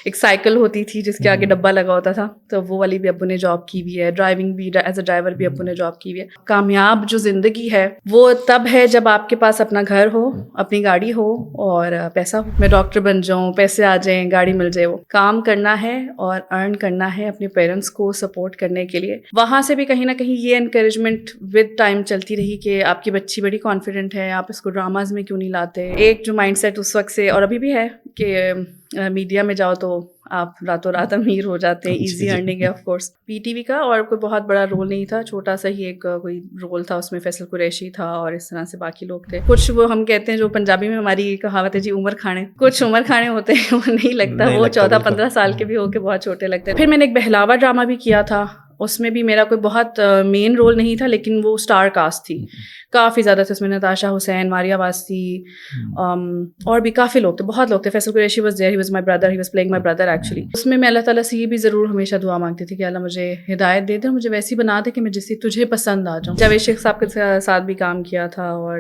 ایک سائیکل ہوتی تھی جس کے آگے ڈبہ لگا ہوتا تھا, تو وہ والی بھی ابو نے جاب کی ہوئی ہے. ڈرائیونگ بھی ایز اے ڈرائیور بھی ابو نے جاب کی ہوئی ہے. کامیاب جو زندگی ہے وہ تب ہے جب آپ کے پاس اپنا گھر ہو, اپنی گاڑی ہو اور پیسہ ہو. میں ڈاکٹر بن جاؤں, پیسے آ جائیں, گاڑی مل جائے, وہ کام کرنا ہے اور ارن کرنا ہے اپنے پیرنٹس کو سپورٹ کرنے کے لیے. وہاں سے بھی کہیں نہ کہیں یہ انکریجمنٹ ود ٹائم چلتی رہی کہ آپ کی بچی بڑی کانفیڈنٹ ہے, آپ اس کو ڈراماز میں کیوں نہیں لاتے. ایک جو مائنڈ سیٹ اس وقت سے اور ابھی بھی ہے کہ میڈیا میں جاؤ تو آپ راتوں رات امیر ہو جاتے ہیں. ایزی ارننگ ہے of course. P T V کا اور کوئی بہت بڑا رول نہیں تھا, چھوٹا سا ہی ایک کوئی رول تھا, اس میں فیصل قریشی تھا اور اس طرح سے باقی لوگ تھے. کچھ وہ ہم کہتے ہیں جو پنجابی میں ہماری کہاوت ہے جی عمر کھانے, کچھ عمر کھانے ہوتے ہیں, وہ نہیں لگتا, وہ 14-15 سال کے بھی ہو کے بہت چھوٹے لگتے ہیں. پھر میں نے ایک بہلاوا ڈرامہ بھی کیا تھا, اس میں بھی میرا کوئی بہت مین رول نہیں تھا لیکن وہ اسٹار کاسٹ تھی, کافی زیادہ تھے اس میں. نتاشا حسین, ماریہ واسی اور بھی کافی لوگ تھے, بہت لوگ تھے. Faisal Qureshi was there, he was my brother, he was playing my brother actually. اس میں اللہ تعالیٰ سے یہ بھی ضرور ہمیشہ دعا مانگتی تھی کہ اللہ مجھے ہدایت دے دے, مجھے ویسی بنا دے کہ میں جس سے تجھے پسند آ جاؤں. جاوید شیخ صاحب کے ساتھ بھی کام کیا تھا اور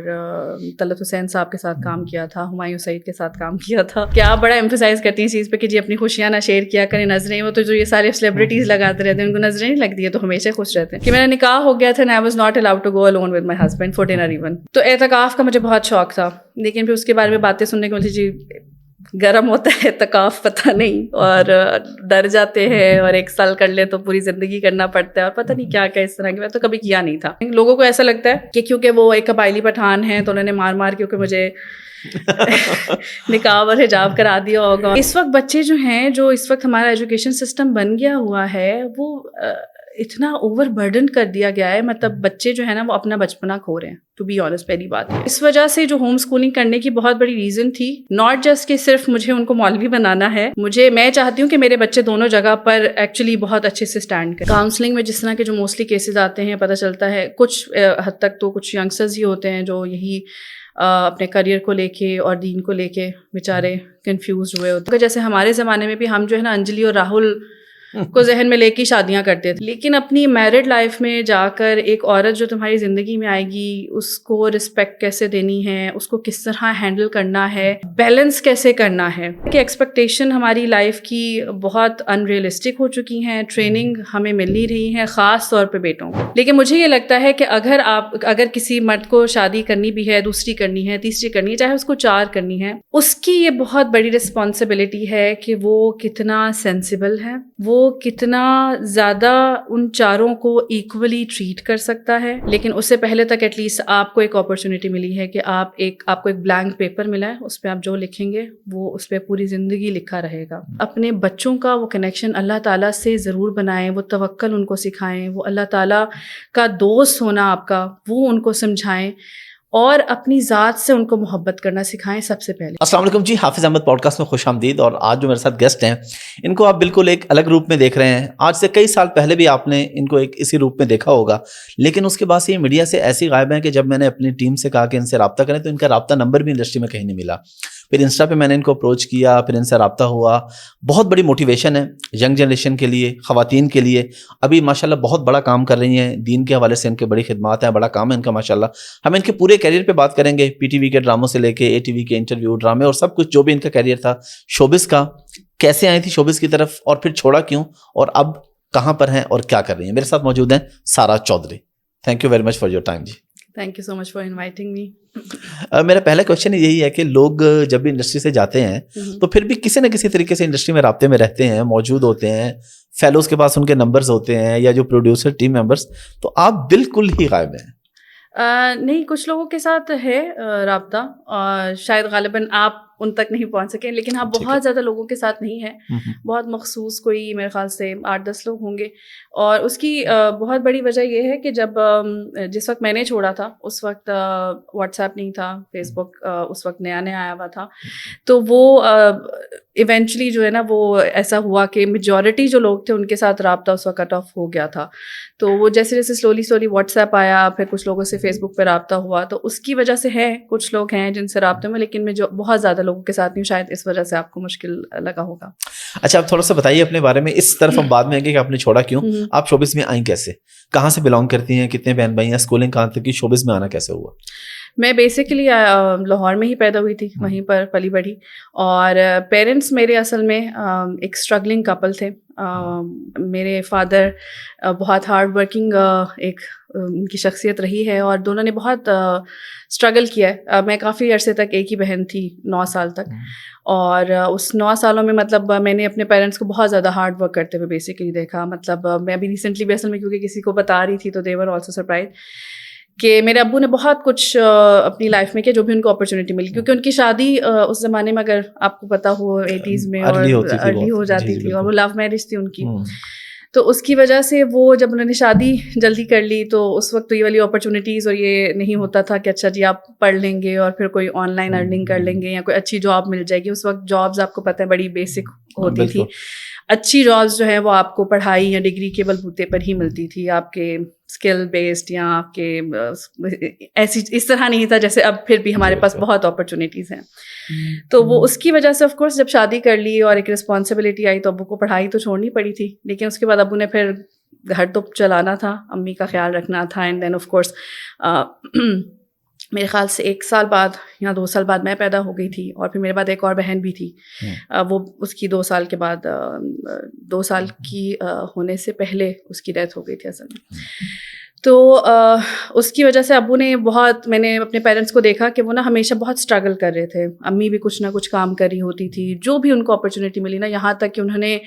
طلعت حسین صاحب کے ساتھ کام کیا تھا, ہمایوں سعید کے ساتھ کام کیا تھا. کہ آپ بڑا ایمفسائز کرتی ہیں اس چیز پہ کہ جی اپنی خوشیاں نہ شیئر کیا کریں, نظریں. وہ تو جو یہ سارے سیلیبریٹیز لگاتے رہتے ہیں ان کو نظریں نہیں لگتی ہے تو ہمیشہ خوش رہتے ہیں. کہ میرا نکاح ہو گیا تھا and I was not allowed to go alone with my husband for dinner even. تو اعتکاف کا مجھے بہت شوق تھا, لیکن پھر اس کے بارے میں باتیں سننے کو ملتی جی گرم ہوتا ہے اعتکاف, پتہ نہیں, اور ڈر جاتے ہیں, اور 1 سال کر لے تو پوری زندگی کرنا پڑتا ہے, اور پتہ نہیں کیا کیا اس طرح کی. میں تو کبھی کیا نہیں تھا. لوگوں کو ایسا لگتا ہے کہ کیونکہ وہ ایک قبائلی پٹھان ہیں تو انہوں نے مار مار کیونکہ مجھے نقاب اور حجاب کرا دیا ہوگا. اس وقت بچے جو ہیں, جو اس وقت ہمارا ایجوکیشن سسٹم بن گیا ہوا ہے, وہ اتنا اوور برڈن کر دیا گیا ہے. مطلب بچے جو ہے نا وہ اپنا بچپنا کھو رہے ہیں, ٹو بی آنیسٹ. پہلی بات اس وجہ سے جو ہوم اسکولنگ کرنے کی بہت بڑی ریزن تھی, ناٹ جسٹ کہ صرف مجھے ان کو مولوی بنانا ہے, میں چاہتی ہوں کہ میرے بچے دونوں جگہ پر ایکچولی بہت اچھے سے اسٹینڈ کریں. کاؤنسلنگ میں جس طرح کے جو موسٹلی کیسز آتے ہیں, پتہ چلتا ہے کچھ حد تک تو کچھ ینگسٹرز ہی ہوتے ہیں جو یہی اپنے کریئر کو لے کے اور دین کو لے کے بیچارے کنفیوزڈ ہوئے ہوتے ہیں. جیسے ہمارے زمانے میں بھی ہم جو ہے نا انجلی اور راہل کو ذہن میں لے کے شادیاں کرتے تھے, لیکن اپنی میرڈ لائف میں جا کر ایک عورت جو تمہاری زندگی میں آئے گی, اس کو رسپیکٹ کیسے دینی ہے, اس کو کس طرح ہینڈل کرنا ہے, بیلنس کیسے کرنا ہے. کہ ایکسپیکٹیشن ہماری لائف کی بہت ان ریئلسٹک ہو چکی ہیں, ٹریننگ ہمیں مل نہیں رہی ہے, خاص طور پہ بیٹوں کو. لیکن مجھے یہ لگتا ہے کہ اگر کسی مرد کو شادی کرنی بھی ہے, دوسری کرنی ہے, تیسری کرنی ہے, چاہے اس کو 4 کرنی ہے, اس کی یہ بہت بڑی رسپانسبلٹی ہے کہ وہ کتنا سینسیبل ہے, وہ کتنا زیادہ ان 4 کو ایکولی ٹریٹ کر سکتا ہے. لیکن اس سے پہلے تک ایٹ لیسٹ آپ کو ایک اپرچونیٹی ملی ہے کہ آپ کو ایک بلینک پیپر ملا ہے, اس پہ آپ جو لکھیں گے وہ اس پہ پوری زندگی لکھا رہے گا. اپنے بچوں کا وہ کنیکشن اللہ تعالیٰ سے ضرور بنائیں, وہ توکل ان کو سکھائیں, وہ اللہ تعالیٰ کا دوست ہونا آپ کا وہ ان کو سمجھائیں, اور اپنی ذات سے ان کو محبت کرنا سکھائیں سب سے پہلے. السلام علیکم جی, حافظ احمد پوڈ کاسٹ میں خوش آمدید. اور آج جو میرے ساتھ گیسٹ ہیں ان کو آپ بالکل ایک الگ روپ میں دیکھ رہے ہیں. آج سے کئی سال پہلے بھی آپ نے ان کو ایک اسی روپ میں دیکھا ہوگا, لیکن اس کے بعد سے یہ میڈیا سے ایسی غائب ہیں کہ جب میں نے اپنی ٹیم سے کہا کہ ان سے رابطہ کریں تو ان کا رابطہ نمبر بھی انڈسٹری میں کہیں نہیں ملا. پھر انسٹا پہ میں نے ان کو اپروچ کیا, پھر ان سے رابطہ ہوا. بہت بڑی موٹیویشن ہے ینگ جنریشن کے لیے, خواتین کے لیے. ابھی ماشاءاللہ بہت بڑا کام کر رہی ہیں, دین کے حوالے سے ان کے بڑی خدمات ہیں, بڑا کام ہے ان کا ماشاءاللہ. ہم ان کے پورے کیریئر پہ بات کریں گے, پی ٹی وی کے ڈراموں سے لے کے اے ٹی وی کے انٹرویو, ڈرامے اور سب کچھ جو بھی ان کا کیریئر تھا. شوبز کا کیسے آئی تھی شوبز کی طرف, اور پھر چھوڑا کیوں, اور اب کہاں پر ہیں اور کیا کر رہی ہیں. میرے ساتھ موجود ہیں Sara Chaudhry. Thank you very much for your time جی. Thank you so much for inviting me. میرا پہلا کویشچن یہی ہے کہ لوگ جب بھی انڈسٹری سے جاتے ہیں تو پھر بھی کسی نہ کسی طریقے سے انڈسٹری میں رابطے میں رہتے ہیں, موجود ہوتے ہیں, فیلوز کے پاس ان کے نمبرز ہوتے ہیں یا جو پروڈیوسر ٹیم ممبرس, تو آپ بالکل ہی غائب ہیں. نہیں, کچھ لوگوں کے ساتھ ہے رابطہ, اور شاید غالباً آپ ان تک نہیں پہنچ سکیں, لیکن ہاں بہت زیادہ لوگوں کے ساتھ نہیں ہے. بہت مخصوص کوئی میرے خیال سے 8-10 لوگ ہوں گے. اور اس کی بہت بڑی وجہ یہ ہے کہ جس وقت میں نے چھوڑا تھا اس وقت واٹس ایپ نہیں تھا, فیس بک اس وقت نیا آیا ہوا تھا. تو وہ ایونچولی جو ہے نا وہ ایسا ہوا کہ میجورٹی جو لوگ تھے ان کے ساتھ رابطہ اس وقت کٹ آف ہو گیا تھا. تو وہ جیسے سلولی واٹس ایپ آیا, پھر کچھ لوگوں سے فیس بک پہ رابطہ ہوا, تو اس کی وجہ سے ہے کچھ لوگ ہیں جن سے رابطے میں, لیکن میں جو بہت زیادہ لوگوں کے ساتھ نہیں, شاید اس وجہ سے آپ کو مشکل لگا ہوگا. اچھا, آپ تھوڑا سا بتائیے اپنے بارے میں. اس طرف ہم بعد میں آئیں گے کہ آپ نے چھوڑا کیوں, آپ شوبز میں آئیں کیسے, کہاں سے بلانگ کرتی ہیں, کتنے بہن بھائی ہیں, اسکولنگ کہاں تک کی, شوبز میں آنا کیسے ہوا؟ میں بیسیکلی لاہور میں ہی پیدا ہوئی تھی, وہیں پر پلی بڑھی, اور پیرنٹس میرے اصل میں ایک اسٹرگلنگ کپل تھے. میرے فادر بہت ہارڈ ورکنگ ایک ان کی شخصیت رہی ہے, اور دونوں نے بہت اسٹرگل کیا ہے. میں کافی عرصے تک ایک ہی بہن تھی, 9 سال تک, اور اس 9 سالوں میں مطلب میں نے اپنے پیرنٹس کو بہت زیادہ ہارڈ ورک کرتے ہوئے بیسیکلی دیکھا. مطلب میں ابھی ریسنٹلی بھی اصل میں کیونکہ کسی کو بتا رہی تھی تو دے ور آلسو سرپرائز کہ میرے ابو نے بہت کچھ اپنی لائف میں کیا جو بھی ان کو اپرچونیٹی ملی, کیونکہ ان کی شادی اس زمانے میں اگر آپ کو پتا ہو 80s میں اور ارلی ہو جاتی تھی, اور وہ لو میرج تھی ان کی. تو اس کی وجہ سے وہ جب انہوں نے شادی جلدی کر لی تو اس وقت تو یہ والی اپرچونیٹیز اور یہ نہیں ہوتا تھا کہ اچھا جی آپ پڑھ لیں گے اور پھر کوئی آن لائن ارننگ کر لیں گے یا کوئی اچھی جاب مل جائے گی. اس وقت جابز آپ کو پتہ ہے بڑی بیسک ہوتی تھی. اچھی جابز جو ہے وہ آپ کو پڑھائی یا ڈگری کے بلبوتے پر ہی ملتی تھی, آپ کے اسکل بیسڈ یا آپ کے ایسی اس طرح نہیں تھا جیسے اب پھر بھی ہمارے پاس بہت اپرچونیٹیز ہیں. تو وہ اس کی وجہ سے آف کورس جب شادی کر لی اور ایک رسپانسبلٹی آئی تو ابو کو پڑھائی تو چھوڑنی پڑی تھی, لیکن اس کے بعد ابو نے پھر گھر تو چلانا تھا, امی کا خیال رکھنا تھا. اینڈ دین آف کورس میرے خیال سے 1 سال بعد یا 2 سال بعد میں پیدا ہو گئی تھی, اور پھر میرے بعد ایک اور بہن بھی تھی. وہ اس کی 2 سال کے بعد 2 سال کی ہونے سے پہلے اس کی ڈیتھ ہو گئی تھی اصل میں. تو اس کی وجہ سے ابو نے بہت, میں نے اپنے پیرنٹس کو دیکھا کہ وہ نا ہمیشہ بہت اسٹرگل کر رہے تھے. امی بھی کچھ نہ کچھ کام کر رہی ہوتی تھی, جو بھی ان کو اپرچونیٹی ملی نا, یہاں تک کہ انہوں نے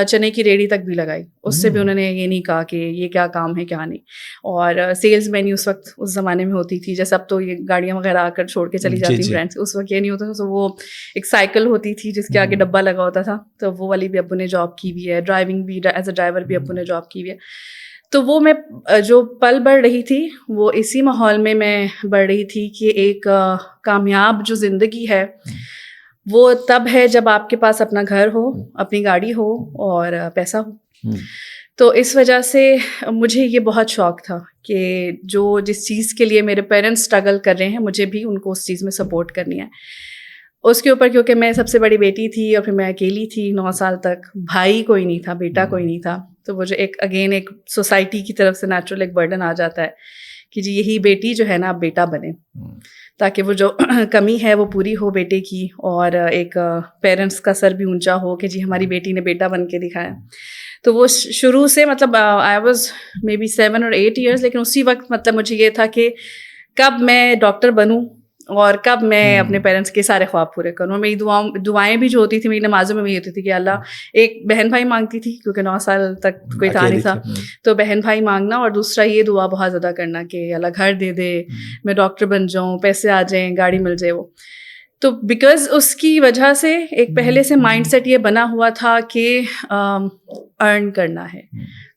چنے کی ریڑھی تک بھی لگائی. اس سے بھی انہوں نے یہ نہیں کہا کہ یہ کیا کام ہے کیا نہیں. اور سیلز مین ہی اس وقت اس زمانے میں ہوتی تھی, جیسے اب تو یہ گاڑیاں وغیرہ آ کر چھوڑ کے چلی جاتی ہیں فرینڈس, اس وقت یہ نہیں ہوتا تھا. تو وہ ایک سائیکل ہوتی تھی جس کے آگے ڈبہ لگا ہوتا تھا, تو وہ والی بھی ابو نے جاب کی ہوئی ہے. ڈرائیونگ بھی ایز اے ڈرائیور بھی ابو نے جاب کی ہوئی ہے. تو وہ میں جو پل بڑھ رہی تھی وہ اسی ماحول میں بڑھ رہی تھی کہ ایک کامیاب جو زندگی ہے وہ تب ہے جب آپ کے پاس اپنا گھر ہو, اپنی گاڑی ہو اور پیسہ ہو. تو اس وجہ سے مجھے یہ بہت شوق تھا کہ جس چیز کے لیے میرے پیرنٹس اسٹرگل کر رہے ہیں مجھے بھی ان کو اس چیز میں سپورٹ کرنی ہے. اس کے اوپر کیونکہ میں سب سے بڑی بیٹی تھی اور پھر میں اکیلی تھی 9 سال تک, بھائی کوئی نہیں تھا, بیٹا کوئی نہیں تھا. تو وہ جو ایک سوسائٹی کی طرف سے نیچرل ایک برڈن آ جاتا ہے کہ جی یہی بیٹی جو ہے نا اب بیٹا بنے, تاکہ وہ جو کمی ہے وہ پوری ہو بیٹے کی, اور ایک پیرنٹس کا سر بھی اونچا ہو کہ جی ہماری بیٹی نے بیٹا بن کے دکھایا. تو وہ شروع سے مطلب I was maybe 7 or 8 years, لیکن اسی وقت مطلب مجھے یہ تھا کہ کب میں ڈاکٹر بنوں اور کب میں اپنے پیرنٹس کے سارے خواب پورے کروں. میری دعائیں بھی جو ہوتی تھی میری نمازوں میں بھی ہوتی تھی کہ اللہ, ایک بہن بھائی مانگتی تھی کیونکہ 9 سال تک کوئی تھا نہیں تھا, تو بہن بھائی مانگنا, اور دوسرا یہ دعا بہت زیادہ کرنا کہ اللہ گھر دے دے, میں ڈاکٹر بن جاؤں, پیسے آ جائیں, گاڑی مل جائے. وہ تو بیکاز اس کی وجہ سے ایک پہلے سے مائنڈ سیٹ یہ بنا ہوا تھا کہ ارن کرنا ہے,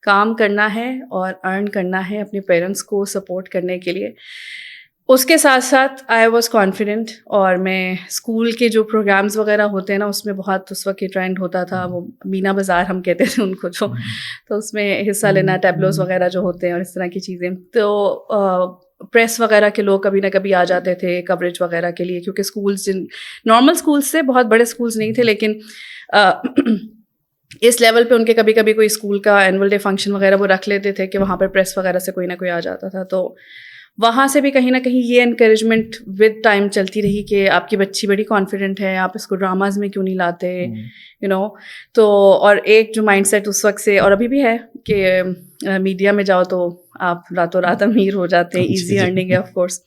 کام کرنا ہے اور ارن کرنا ہے اپنے پیرنٹس کو سپورٹ کرنے کے لیے. اس کے ساتھ ساتھ آئی واز کانفیڈنٹ, اور میں اسکول کے جو پروگرامز وغیرہ ہوتے ہیں نا اس میں بہت اس وقت یہ ٹرینڈ ہوتا تھا, وہ مینا بازار ہم کہتے تھے ان کو, جو تو اس میں حصہ لینا, ٹیبلوز وغیرہ جو ہوتے ہیں اور اس طرح کی چیزیں. تو پریس وغیرہ کے لوگ کبھی نہ کبھی آ جاتے تھے کوریج وغیرہ کے لیے, کیونکہ اسکولس نارمل اسکولس سے بہت بڑے اسکولس نہیں تھے, لیکن اس لیول پہ ان کے کبھی کبھی کوئی اسکول کا اینول ڈے فنکشن وغیرہ وہ رکھ لیتے تھے کہ وہاں پہ پریس وغیرہ سے کوئی نہ کوئی آ جاتا تھا. تو وہاں سے بھی کہیں نہ کہیں یہ انکریجمنٹ ود ٹائم چلتی رہی کہ آپ کی بچی بڑی کانفیڈنٹ ہے, آپ اس کو ڈراماز میں کیوں نہیں لاتے, یو نو. تو اور ایک جو مائنڈ سیٹ اس وقت سے اور ابھی بھی ہے کہ میڈیا میں جاؤ تو آپ راتوں رات امیر ہو جاتے ہیں, ایزی ارننگ ہے آف کورس.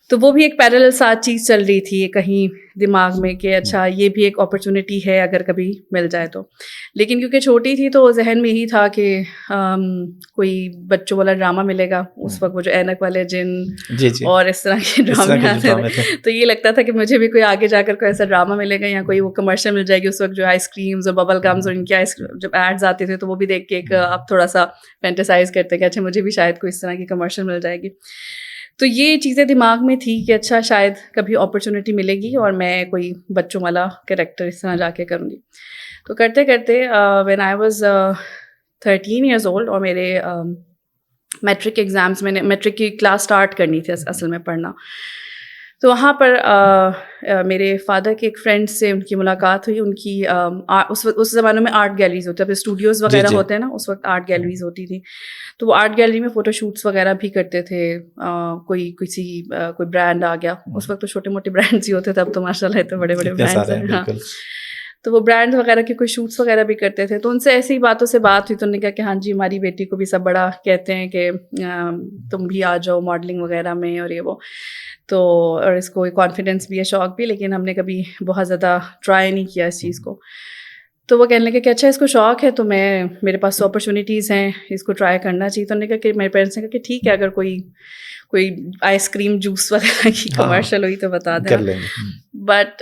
تو وہ بھی ایک پیرالل ساتھ چیز چل رہی تھی کہیں دماغ میں کہ اچھا یہ بھی ایک اپرچونیٹی ہے اگر کبھی مل جائے تو. لیکن کیونکہ چھوٹی تھی تو ذہن میں یہی تھا کہ کوئی بچوں والا ڈرامہ ملے گا, اس وقت وہ جو اینک والے جن اور اس طرح کے ڈرامے آتے تھے, تو یہ لگتا تھا کہ مجھے بھی کوئی آگے جا کر کوئی ایسا ڈرامہ ملے گا یا کوئی وہ کمرشل مل جائے گی. اس وقت جو آئس کریمز اور ببل گمز اور ان کے جب ایڈز آتے تھے تو وہ بھی دیکھ کے ایک آپ تھوڑا سا فینٹیسائز کرتے کہ اچھا مجھے بھی شاید کوئی اس طرح کی کمرشل مل جائے گی. تو یہ چیزیں دماغ میں تھی کہ اچھا شاید کبھی اپرچونیٹی ملے گی اور میں کوئی بچوں والا کریکٹر اس طرح جا کے کروں گی. تو کرتے کرتے when I was 13 years old, اور میرے میٹرک ایگزامس, میں نے میٹرک کی کلاس اسٹارٹ کرنی تھی اصل میں پڑھنا, تو وہاں پر میرے فادر کے ایک فرینڈ سے ان کی ملاقات ہوئی. ان کی اس زمانے میں آرٹ گیلریز ہوتی ہیں, اسٹوڈیوز وغیرہ ہوتے ہیں نا, اس وقت آرٹ گیلریز ہوتی تھیں. تو وہ آرٹ گیلری میں فوٹو شوٹس وغیرہ بھی کرتے تھے. کوئی برانڈ آ گیا, اس وقت تو چھوٹے موٹے برانڈس ہی ہوتے تھے, اب تو ماشاء اللہ تو بڑے بڑے برانڈس ہیں. ہاں, تو وہ برانڈ وغیرہ کے کوئی شوٹس وغیرہ بھی کرتے تھے. تو ان سے ایسی ہی باتوں سے بات ہوئی, تو انہوں نے کہا کہ ہاں جی ہماری بیٹی کو بھی سب بڑا کہتے ہیں کہ تم بھی آ جاؤ ماڈلنگ وغیرہ میں اور یہ وہ. تو اور اس کو کانفیڈینس بھی ہے, شوق بھی, لیکن ہم نے کبھی بہت زیادہ ٹرائی نہیں کیا اس چیز کو. تو وہ کہنے لگے کہ اچھا اس کو شوق ہے تو میرے پاس اپرچونیٹیز ہیں, اس کو ٹرائی کرنا چاہیے. تو انہوں نے کہا کہ میرے پیرنٹس نے کہا کہ ٹھیک ہے, اگر کوئی آئس کریم جوس وغیرہ کی کمرشل ہوئی تو بتا دیں. بٹ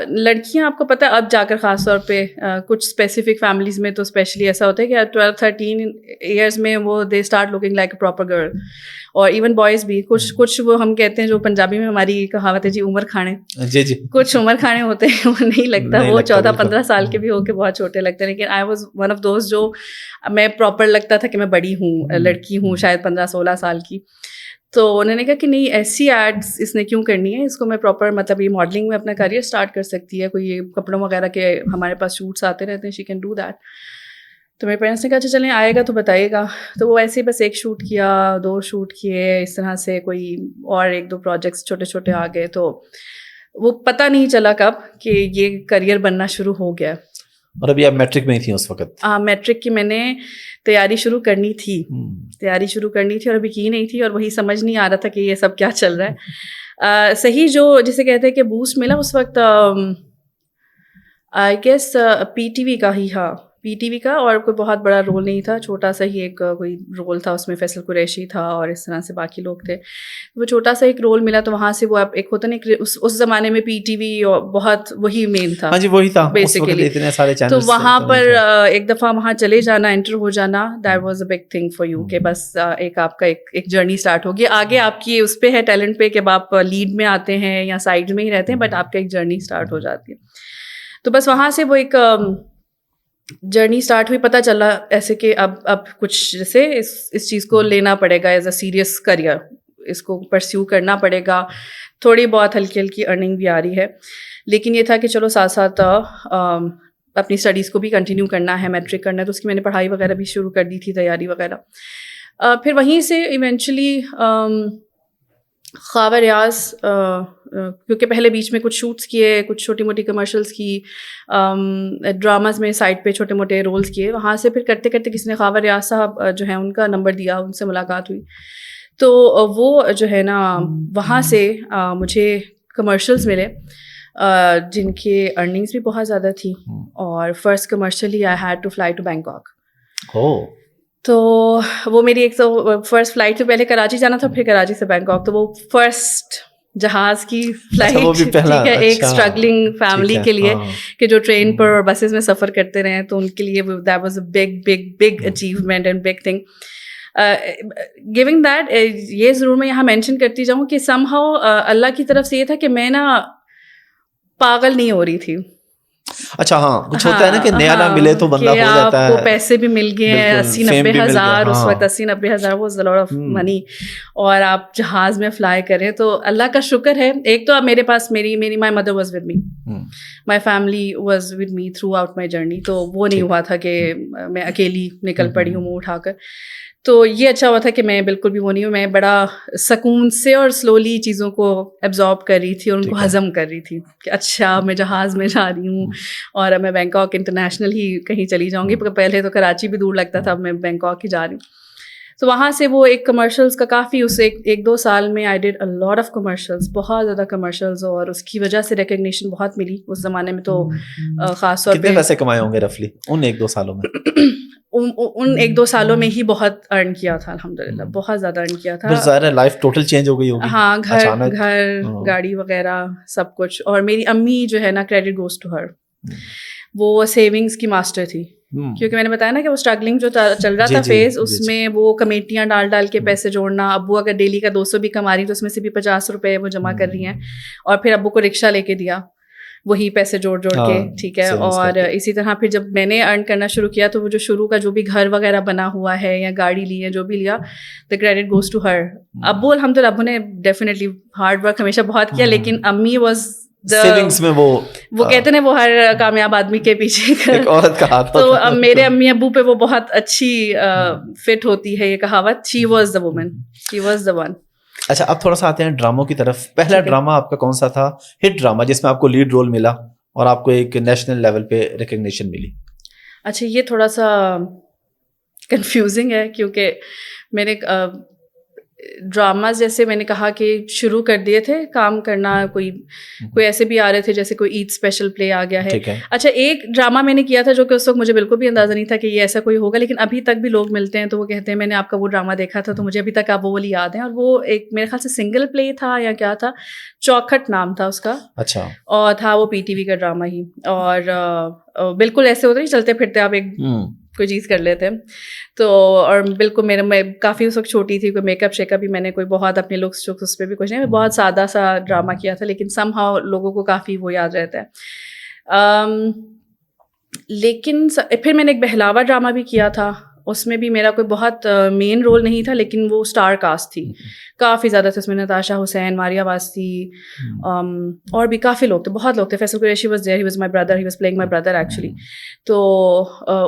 لڑکیاں آپ کو پتہ ہے اب جا کر خاص طور پہ کچھ اسپیسیفک فیملیز میں تو اسپیشلی ایسا ہوتا ہے کہ 12-13 ایئرز میں وہ they start looking like a proper girl. اور ایون بوائز بھی کچھ وہ ہم کہتے ہیں جو پنجابی میں ہماری کہاوت ہے جی عمر کھانے, کچھ عمر کھانے ہوتے ہیں وہ نہیں لگتا, وہ 14-15 سال کے بھی ہو کے بہت چھوٹے لگتے ہیں. لیکن I was one of those جو میں پراپر لگتا تھا کہ میں بڑی ہوں, لڑکی ہوں, شاید 15-16 سال کی. تو انہوں نے کہا کہ نہیں ایسی ایڈس اس نے کیوں کرنی ہے, اس کو میں پراپر مطلب یہ ماڈلنگ میں اپنا کریئر اسٹارٹ کر سکتی ہے, کوئی یہ کپڑوں وغیرہ کے ہمارے پاس شوٹس آتے رہتے ہیں, شی کین ڈو دیٹ. تو میرے پیرنٹس نے کہا اچھا چلیں آئے گا تو بتائیے گا. تو وہ ایسے ہی بس ایک شوٹ کیا, 2 شوٹ کیے, اس طرح سے کوئی اور 1-2 پروجیکٹس چھوٹے چھوٹے آ گئے. تو وہ پتہ نہیں چلا کب کہ یہ کریئر بننا شروع ہو گیا. اور ابھی آپ میٹرک میں ہی تھیں اس وقت؟ میٹرک کی میں نے تیاری شروع کرنی تھی اور ابھی کی نہیں تھی, اور وہی سمجھ نہیں آ رہا تھا کہ یہ سب کیا چل رہا ہے. صحیح جو جسے کہتے ہیں کہ بوسٹ ملا اس وقت I guess P T V کا, اور کوئی بہت بڑا رول نہیں تھا, چھوٹا سا ہی ایک کوئی رول تھا, اس میں فیصل قریشی تھا اور اس طرح سے باقی لوگ تھے. وہ چھوٹا سا ایک رول ملا, تو وہاں سے وہ ایک ہوتا نا اس زمانے میں پی ٹی وی بہت وہی مین تھا. ہاں جی وہی تھا بیسیکلی. تو وہاں پر ایک دفعہ وہاں چلے جانا, انٹر ہو جانا, that was a big thing for you, کہ بس ایک آپ کا ایک جرنی اسٹارٹ ہوگی. آگے آپ کی اس پہ ہے ٹیلنٹ پہ کہ آپ لیڈ میں آتے ہیں یا سائڈ میں ہی رہتے ہیں, بٹ آپ کا ایک جرنی اسٹارٹ ہو جاتی ہے. تو بس وہاں سے وہ ایک جرنی اسٹارٹ ہوئی. پتہ چلا ایسے کہ اب کچھ جیسے اس چیز کو لینا پڑے گا ایز اے سیریس کریئر, اس کو پرسیو کرنا پڑے گا. تھوڑی بہت ہلکی ہلکی ارننگ بھی آ رہی ہے, لیکن یہ تھا کہ چلو ساتھ ساتھ اپنی اسٹڈیز کو بھی کنٹینیو کرنا ہے, میٹرک کرنا ہے. تو اس کی میں نے پڑھائی وغیرہ بھی شروع کر دی تھی, تیاری وغیرہ. پھر وہیں سے ایونچولی خواب ریاض, کیونکہ پہلے بیچ میں کچھ شوٹس کیے, کچھ چھوٹی موٹی کمرشلس کی, ڈراماز میں سائڈ پہ چھوٹے موٹے رولس کیے. وہاں سے پھر کرتے کرتے کسی نے خواب ریاض صاحب جو ہیں ان کا نمبر دیا, ان سے ملاقات ہوئی. تو وہ جو ہے نا وہاں سے مجھے کمرشلس ملے جن کے ارننگس بھی بہت زیادہ تھی, اور first commercially I had to fly to Bangkok. تو وہ میری ایک تو فرسٹ فلائٹ سے پہلے کراچی جانا تھا, پھر کراچی سے بینکاک. تو وہ فرسٹ جہاز کی فلائٹ, ٹھیک ہے, ایک اسٹرگلنگ فیملی کے لیے کہ جو ٹرین پر اور بسز میں سفر کرتے رہے, تو ان کے لیے that was a big big big achievement and big thing. Giving that, یہ ضرور میں یہاں مینشن کرتی جاؤں کہ سم ہاؤ اللہ کی طرف سے یہ تھا کہ میں نا پاگل نہیں ہو رہی تھی. اچھا ہاں, کچھ ہوتا ہے نا کہ نیا نہ ملے تو بندہ ہو جاتا ہے. آپ کو پیسے بھی مل گئے ہیں, 80-90 ہزار اس وقت, 80-90 ہزار was a lot of money, اور آپ جہاز میں فلائی کریں. تو اللہ کا شکر ہے, ایک تو میرے پاس میری my mother was with me, my family was with me through out my journey. تو وہ نہیں ہوا تھا کہ میں اکیلی نکل پڑی ہوں منہ اٹھا کر. تو یہ اچھا ہوا تھا کہ میں بالکل بھی وہ نہیں ہوں, میں بڑا سکون سے اور سلولی چیزوں کو ایبزارب کر رہی تھی اور ان کو ہضم کر رہی تھی کہ اچھا میں جہاز میں جا رہی ہوں اور میں بینکاک انٹرنیشنل ہی کہیں چلی جاؤں گی. پہلے تو کراچی بھی دور لگتا تھا, اب میں بینکاک ہی جا رہی ہوں. تو وہاں سے وہ ایک کمرشلس کا کافی اس 1-2 سال میں I did a lot of commercials, بہت زیادہ کمرشلز, اور اس کی وجہ سے ریکگنیشن بہت ملی اس زمانے میں. تو خاص طور پہ کتنے پیسے کمائے ہوں گے رفلی ان 1-2 سالوں میں؟ ان 1-2 سالوں میں ہی بہت ارن کیا تھا, الحمدللہ بہت زیادہ ارن کیا تھا. ظاہر ہے لائف ٹوٹل چینج ہو گئی ہوگی. ہاں, گھر گاڑی وغیرہ سب کچھ. اور میری امی جو ہے نا, کریڈٹ گوز ٹو ہر, وہ سیونگس کی ماسٹر تھی. کیونکہ میں نے بتایا نا کہ وہ اسٹرگلنگ جو چل رہا تھا فیز, اس میں وہ کمیٹیاں ڈال کے پیسے جوڑنا. ابو اگر ڈیلی کا 200 بھی کما رہی تو اس میں سے بھی 50 روپے وہ جمع کر رہی ہیں, اور پھر ابو کو رکشہ لے کے دیا وہی پیسے جوڑ کے, ٹھیک ہے. اور اسی طرح پھر جب میں نے ارن کرنا شروع کیا تو وہ جو شروع کا جو بھی گھر وغیرہ بنا ہوا ہے یا گاڑی لی ہے جو بھی لیا, the credit goes to her. ابو الحمدللہ, ابو نے ڈیفینیٹلی ہارڈ ورک ہمیشہ بہت کیا, لیکن امی واز سیونگز میں وہ کہتے ہیں وہ ہر کامیاب آدمی کے پیچھے ایک عورت کا ہاتھ. تو میرے امی ابو پہ وہ بہت اچھی فٹ ہوتی ہے یہ کہاوت, she was the woman, she was the one. اچھا اب تھوڑا سا آتے ہیں ڈراموں کی طرف. پہلا ڈرامہ آپ کا کون سا تھا, ہٹ ڈرامہ جس میں آپ کو لیڈ رول ملا اور آپ کو ایک نیشنل لیول پہ ریکگنیشن ملی؟ اچھا یہ تھوڑا سا کنفیوزنگ ہے کیونکہ میں نے ڈراماز جیسے میں نے کہا کہ شروع کر دیے تھے کام کرنا, کوئی ایسے بھی آ رہے تھے جیسے کوئی عید اسپیشل پلے آ گیا ہے. اچھا ایک ڈرامہ میں نے کیا تھا جو کہ اس وقت مجھے بالکل بھی اندازہ نہیں تھا کہ یہ ایسا کوئی ہوگا, لیکن ابھی تک بھی لوگ ملتے ہیں تو وہ کہتے ہیں میں نے آپ کا وہ ڈرامہ دیکھا تھا, تو مجھے ابھی تک آپ وہ والی یاد ہیں. اور وہ ایک میرے خیال سے سنگل پلے تھا یا کیا تھا, چوکھٹ نام تھا اس کا. اچھا. اور تھا وہ PTV کا ڈرامہ ہی, اور بالکل ایسے ہوتا نہیں چلتے پھرتے آپ ایک کوئی چیز کر لیتے ہیں تو. اور بالکل میں کافی اس وقت چھوٹی تھی, کوئی میک اپ شیک اپ بھی میں نے کوئی بہت اپنے لکس اس پہ بھی کچھ نہیں, بہت سادہ سا ڈرامہ کیا تھا, لیکن سم ہاؤ لوگوں کو کافی وہ یاد رہتا ہے. لیکن پھر میں نے ایک بہلاوا ڈرامہ بھی کیا تھا, اس میں بھی میرا کوئی بہت مین رول نہیں تھا, لیکن وہ اسٹار کاسٹ تھی, کافی زیادہ تھے اس میں. نتاشا حسین, ماریہ واسی, اور بھی کافی لوگ تھے, بہت لوگ تھے. Faisal Qureshi was there, he was my brother, he was playing my brother actually. تو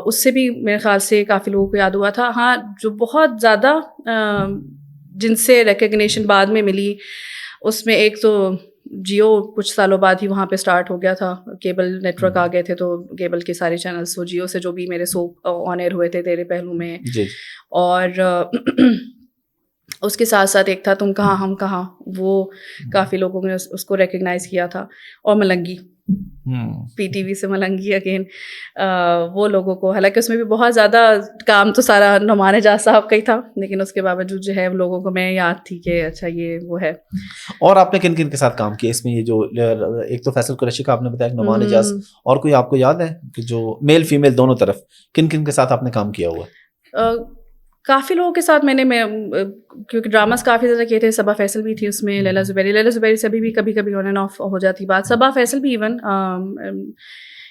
اس سے بھی میرے خیال سے کافی لوگوں کو یاد ہوا تھا. ہاں جو بہت زیادہ جن سے ریکگنیشن بعد میں ملی اس میں ایک تو جیو کچھ سالوں بعد ہی وہاں پہ اسٹارٹ ہو گیا تھا, کیبل نیٹ ورک آ گئے تھے تو کیبل کے سارے چینلس وہ جیو سے جو بھی میرے سوپ آن ایئر ہوئے تھے تیرے پہلو میں. اور اس کے ساتھ ساتھ ایک تھا تم کہاں ہم کہاں, وہ کافی لوگوں نے اس کو ریکگنائز کیا تھا. اور ملنگی, PTV سے ملنگی اگین, وہ لوگوں کو, حالانکہ اس میں بھی بہت زیادہ کام تو سارا نعمان اعجاز صاحب کا ہی تھا, لیکن اس کے باوجود جو ہے لوگوں کو میں یاد تھی کہ اچھا یہ وہ ہے. اور آپ نے کن کن کے ساتھ کام کیا اس میں؟ یہ جو ایک تو فیصل قریشی کا آپ نے بتایا, نعمان اعجاز, اور کوئی آپ کو یاد ہے کہ جو میل فیمیل دونوں طرف کن کن کے ساتھ آپ نے کام کیا ہوا؟ کافی لوگوں کے ساتھ میں نے کیونکہ ڈراماز کافی زیادہ کیے تھے. صبا فیصل بھی تھی اس میں, لیلا زبیری سے بھی کبھی کبھی آن اینڈ آف ہو جاتی بات. صبا فیصل بھی ایون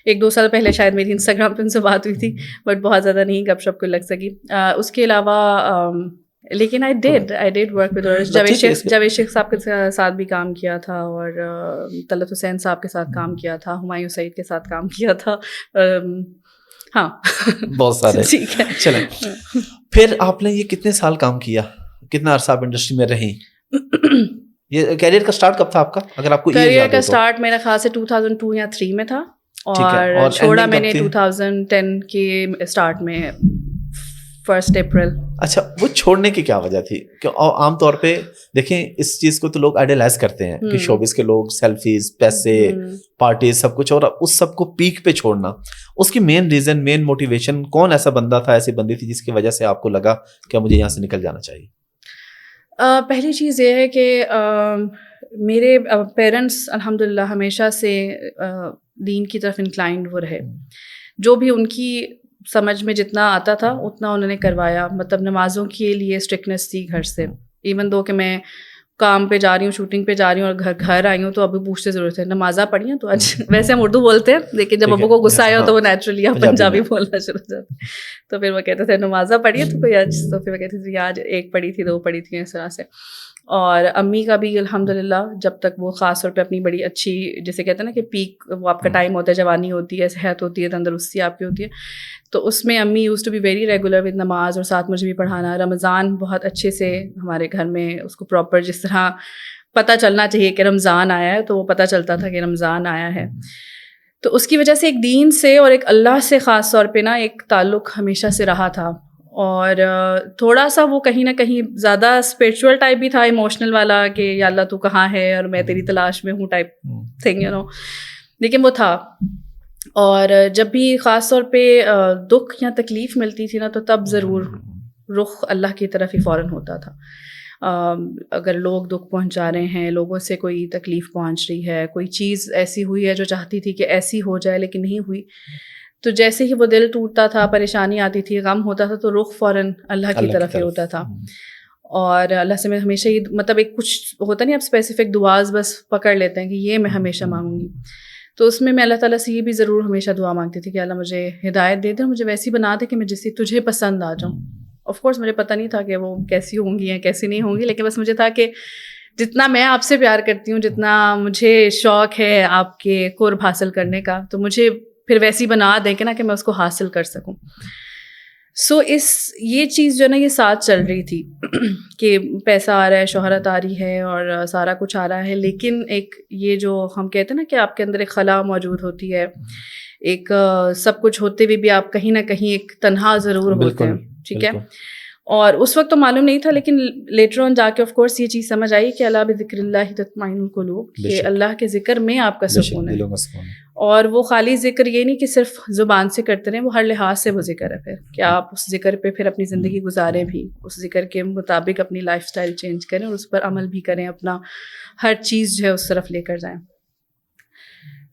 1-2 سال پہلے شاید میری انسٹاگرام پہ ان سے بات ہوئی تھی, بٹ بہت زیادہ نہیں گپ شپ کو لگ سکی. اس کے علاوہ لیکن I did work with Javed شیخ صاحب کے ساتھ بھی کام کیا تھا, اور طلعت حسین صاحب کے ساتھ کام کیا تھا, ہمایوں سعید کے ساتھ کام کیا تھا. ہاں بہت سارے. ٹھیک ہے, چلیں پھر آپ نے یہ کتنے سال کام کیا, کتنا عرصہ آپ انڈسٹری میں رہیں؟ یہ کیریئر کا سٹارٹ کب تھا آپ کا, اگر آپ کو کیریئر کا سٹارٹ میرا خیال سے 2002 یا 3 میں تھا, اور چھوڑا میں نے 2010 کے سٹارٹ میں 1 اپریل. اچھا, وہ چھوڑنے کی کیا وجہ تھی؟ کہ عام طور پہ دیکھیں اس چیز کو تو لوگ آئیڈیلائز کرتے ہیں کہ شوبز کے لوگ سیلفیز, پیسے, پارٹیز, سب کچھ, اور اس سب کو پیک پہ چھوڑنا, اس کی مین ریزن, مین موٹیویشن, کون ایسا بندہ تھا, ایسی بندی تھی جس کی وجہ سے آپ کو لگا کہ مجھے یہاں سے نکل جانا چاہیے؟ پہلی چیز یہ ہے کہ میرے پیرنٹس الحمدللہ ہمیشہ سے دین کی طرف انکلائنڈ وہ رہے. جو بھی ان کی سمجھ میں جتنا آتا تھا اتنا انہوں نے کروایا. مطلب نمازوں کے لیے اسٹرکٹنیس تھی گھر سے, ایون دو کہ میں کام پہ جا رہی ہوں, شوٹنگ پہ جا رہی ہوں, اور گھر آئی ہوں تو ابھی پوچھتے ضرورت ہے نمازہ پڑھی ہیں تو آج ویسے ہم اردو بولتے ہیں, لیکن جب ابو کو غصہ آیا تو وہ نیچرلی آپ پنجابی بولنا شروع ہو جاتے. تو پھر وہ کہتے تھے نمازہ پڑھی ہے تو کوئی آج, تو پھر وہ کہتی تھی آج 1 پڑھی تھی 2 پڑھی تھی, اس طرح سے. اور امی کا بھی الحمدللہ جب تک وہ خاص طور پہ اپنی بڑی اچھی, جیسے کہتے ہیں نا کہ پیک وہ آپ کا ٹائم ہوتا ہے, جوانی ہوتی ہے, صحت ہوتی ہے, تندرستی آپ کی ہوتی ہے, تو اس میں امی used to be very regular with نماز, اور ساتھ مجھے بھی پڑھانا. رمضان بہت اچھے سے ہمارے گھر میں اس کو پراپر جس طرح پتہ چلنا چاہیے کہ رمضان آیا ہے تو وہ پتہ چلتا تھا کہ رمضان آیا ہے. تو اس کی وجہ سے ایک دین سے اور ایک اللہ سے خاص طور پہ نا ایک تعلق ہمیشہ سے رہا تھا, اور تھوڑا سا وہ کہیں نہ کہیں زیادہ اسپریچول ٹائپ بھی تھا, ایموشنل والا کہ یا اللہ تو کہاں ہے اور میں تیری تلاش میں ہوں ٹائپ تھنگ, یو نو, لیکن وہ تھا. اور جب بھی خاص طور پہ دکھ یا تکلیف ملتی تھی نا تو تب ضرور رخ اللہ کی طرف ہی فوراً ہوتا تھا. اگر لوگ دکھ پہنچا رہے ہیں, لوگوں سے کوئی تکلیف پہنچ رہی ہے, کوئی چیز ایسی ہوئی ہے جو چاہتی تھی کہ ایسی ہو جائے لیکن نہیں ہوئی, تو جیسے ہی وہ دل ٹوٹتا تھا, پریشانی آتی تھی, غم ہوتا تھا, تو رخ فوراً اللہ کی طرف ہی ہوتا تھا. اور اللہ سے میں ہمیشہ ہی مطلب ایک کچھ ہوتا نہیں, آپ اسپیسیفک دعاز بس پکڑ لیتے ہیں کہ یہ میں ہمیشہ مانگوں گی. تو اس میں اللہ تعالیٰ سے یہ بھی ضرور ہمیشہ دعا مانگتی تھی کہ اللہ مجھے ہدایت دے دے اور مجھے ویسی بنا دے کہ میں جیسی تجھے پسند آ جاؤں. آف کورس مجھے پتہ نہیں تھا کہ وہ کیسی ہوں گی یا کیسی نہیں ہوں گی, لیکن بس مجھے تھا کہ جتنا میں آپ سے پیار کرتی ہوں, جتنا مجھے شوق ہے آپ کے قرب حاصل کرنے کا, تو مجھے پھر ویسی بنا دیں کہ نا کہ میں اس کو حاصل کر سکوں. سو یہ چیز جو ہے نا یہ ساتھ چل رہی تھی کہ پیسہ آ رہا ہے, شہرت آ رہی ہے اور سارا کچھ آ رہا ہے, لیکن ایک یہ جو ہم کہتے ہیں نا کہ آپ کے اندر ایک خلا موجود ہوتی ہے, ایک سب کچھ ہوتے ہوئے بھی آپ کہیں نہ کہیں ایک تنہا ضرور ہوتے ہیں, ٹھیک ہے. اور اس وقت تو معلوم نہیں تھا, لیکن لیٹر آن جا کے آف کورس یہ چیز سمجھ آئی کہ اللہ بذکر اللہ تطمئن القلوب, کہ اللہ کے ذکر میں آپ کا سکون ہے. اور وہ خالی ذکر یہ نہیں کہ صرف زبان سے کرتے رہیں, وہ ہر لحاظ سے وہ ذکر ہے پھر کہ آپ اس ذکر پہ پھر اپنی زندگی گزاریں بھی, اس ذکر کے مطابق اپنی لائف سٹائل چینج کریں اور اس پر عمل بھی کریں, اپنا ہر چیز جو ہے اس طرف لے کر جائیں.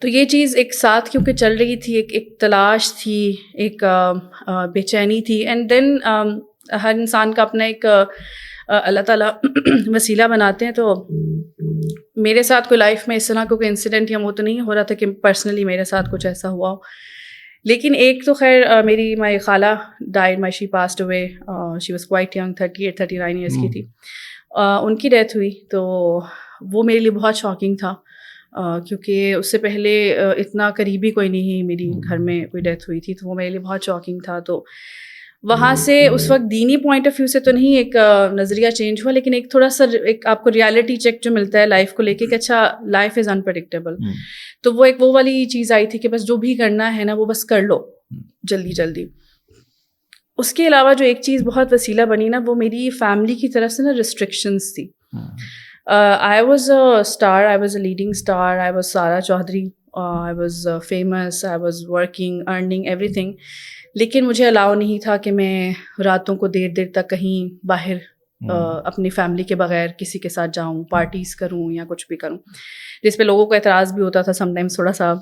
تو یہ چیز ایک ساتھ کیونکہ چل رہی تھی, ایک تلاش تھی, ایک بے چینی تھی. اینڈ دین ہر انسان کا اپنا ایک اللہ تعالیٰ وسیلہ بناتے ہیں. تو میرے ساتھ کوئی لائف میں اس طرح کوئی انسیڈنٹ یا وہ تو نہیں ہو رہا تھا کہ پرسنلی میرے ساتھ کچھ ایسا ہوا ہو, لیکن ایک تو خیر میری مائی خالہ died, my she passed away, she was quite young, 38-39 years کی تھی. ان کی ڈیتھ ہوئی تو وہ میرے لیے بہت شاکنگ تھا, کیونکہ اس سے پہلے اتنا قریبی کوئی نہیں میری گھر میں کوئی ڈیتھ ہوئی تھی, تو وہ میرے لیے بہت شاکنگ تھا. تو وہاں سے اس وقت دینی پوائنٹ آف ویو سے تو نہیں ایک نظریہ چینج ہوا, لیکن ایک تھوڑا سا ایک آپ کو ریالٹی چیک جو ملتا ہے لائف کو لے کے کہ اچھا لائف از انپریڈکٹیبل. تو وہ ایک وہ والی چیز آئی تھی کہ بس جو بھی کرنا ہے نا وہ بس کر لو جلدی جلدی. اس کے علاوہ جو ایک چیز بہت وسیلہ بنی نا, وہ میری فیملی کی طرف سے نا ریسٹرکشنز تھی. I was a star, I was a leading star, I was Sara Chaudhary, I was famous, I was working, earning everything. لیکن مجھے الاؤ نہیں تھا کہ میں راتوں کو دیر دیر تک کہیں باہر اپنی فیملی کے بغیر کسی کے ساتھ جاؤں, پارٹیز کروں یا کچھ بھی کروں, جس پہ لوگوں کو اعتراض بھی ہوتا تھا سم ٹائمس, تھوڑا سا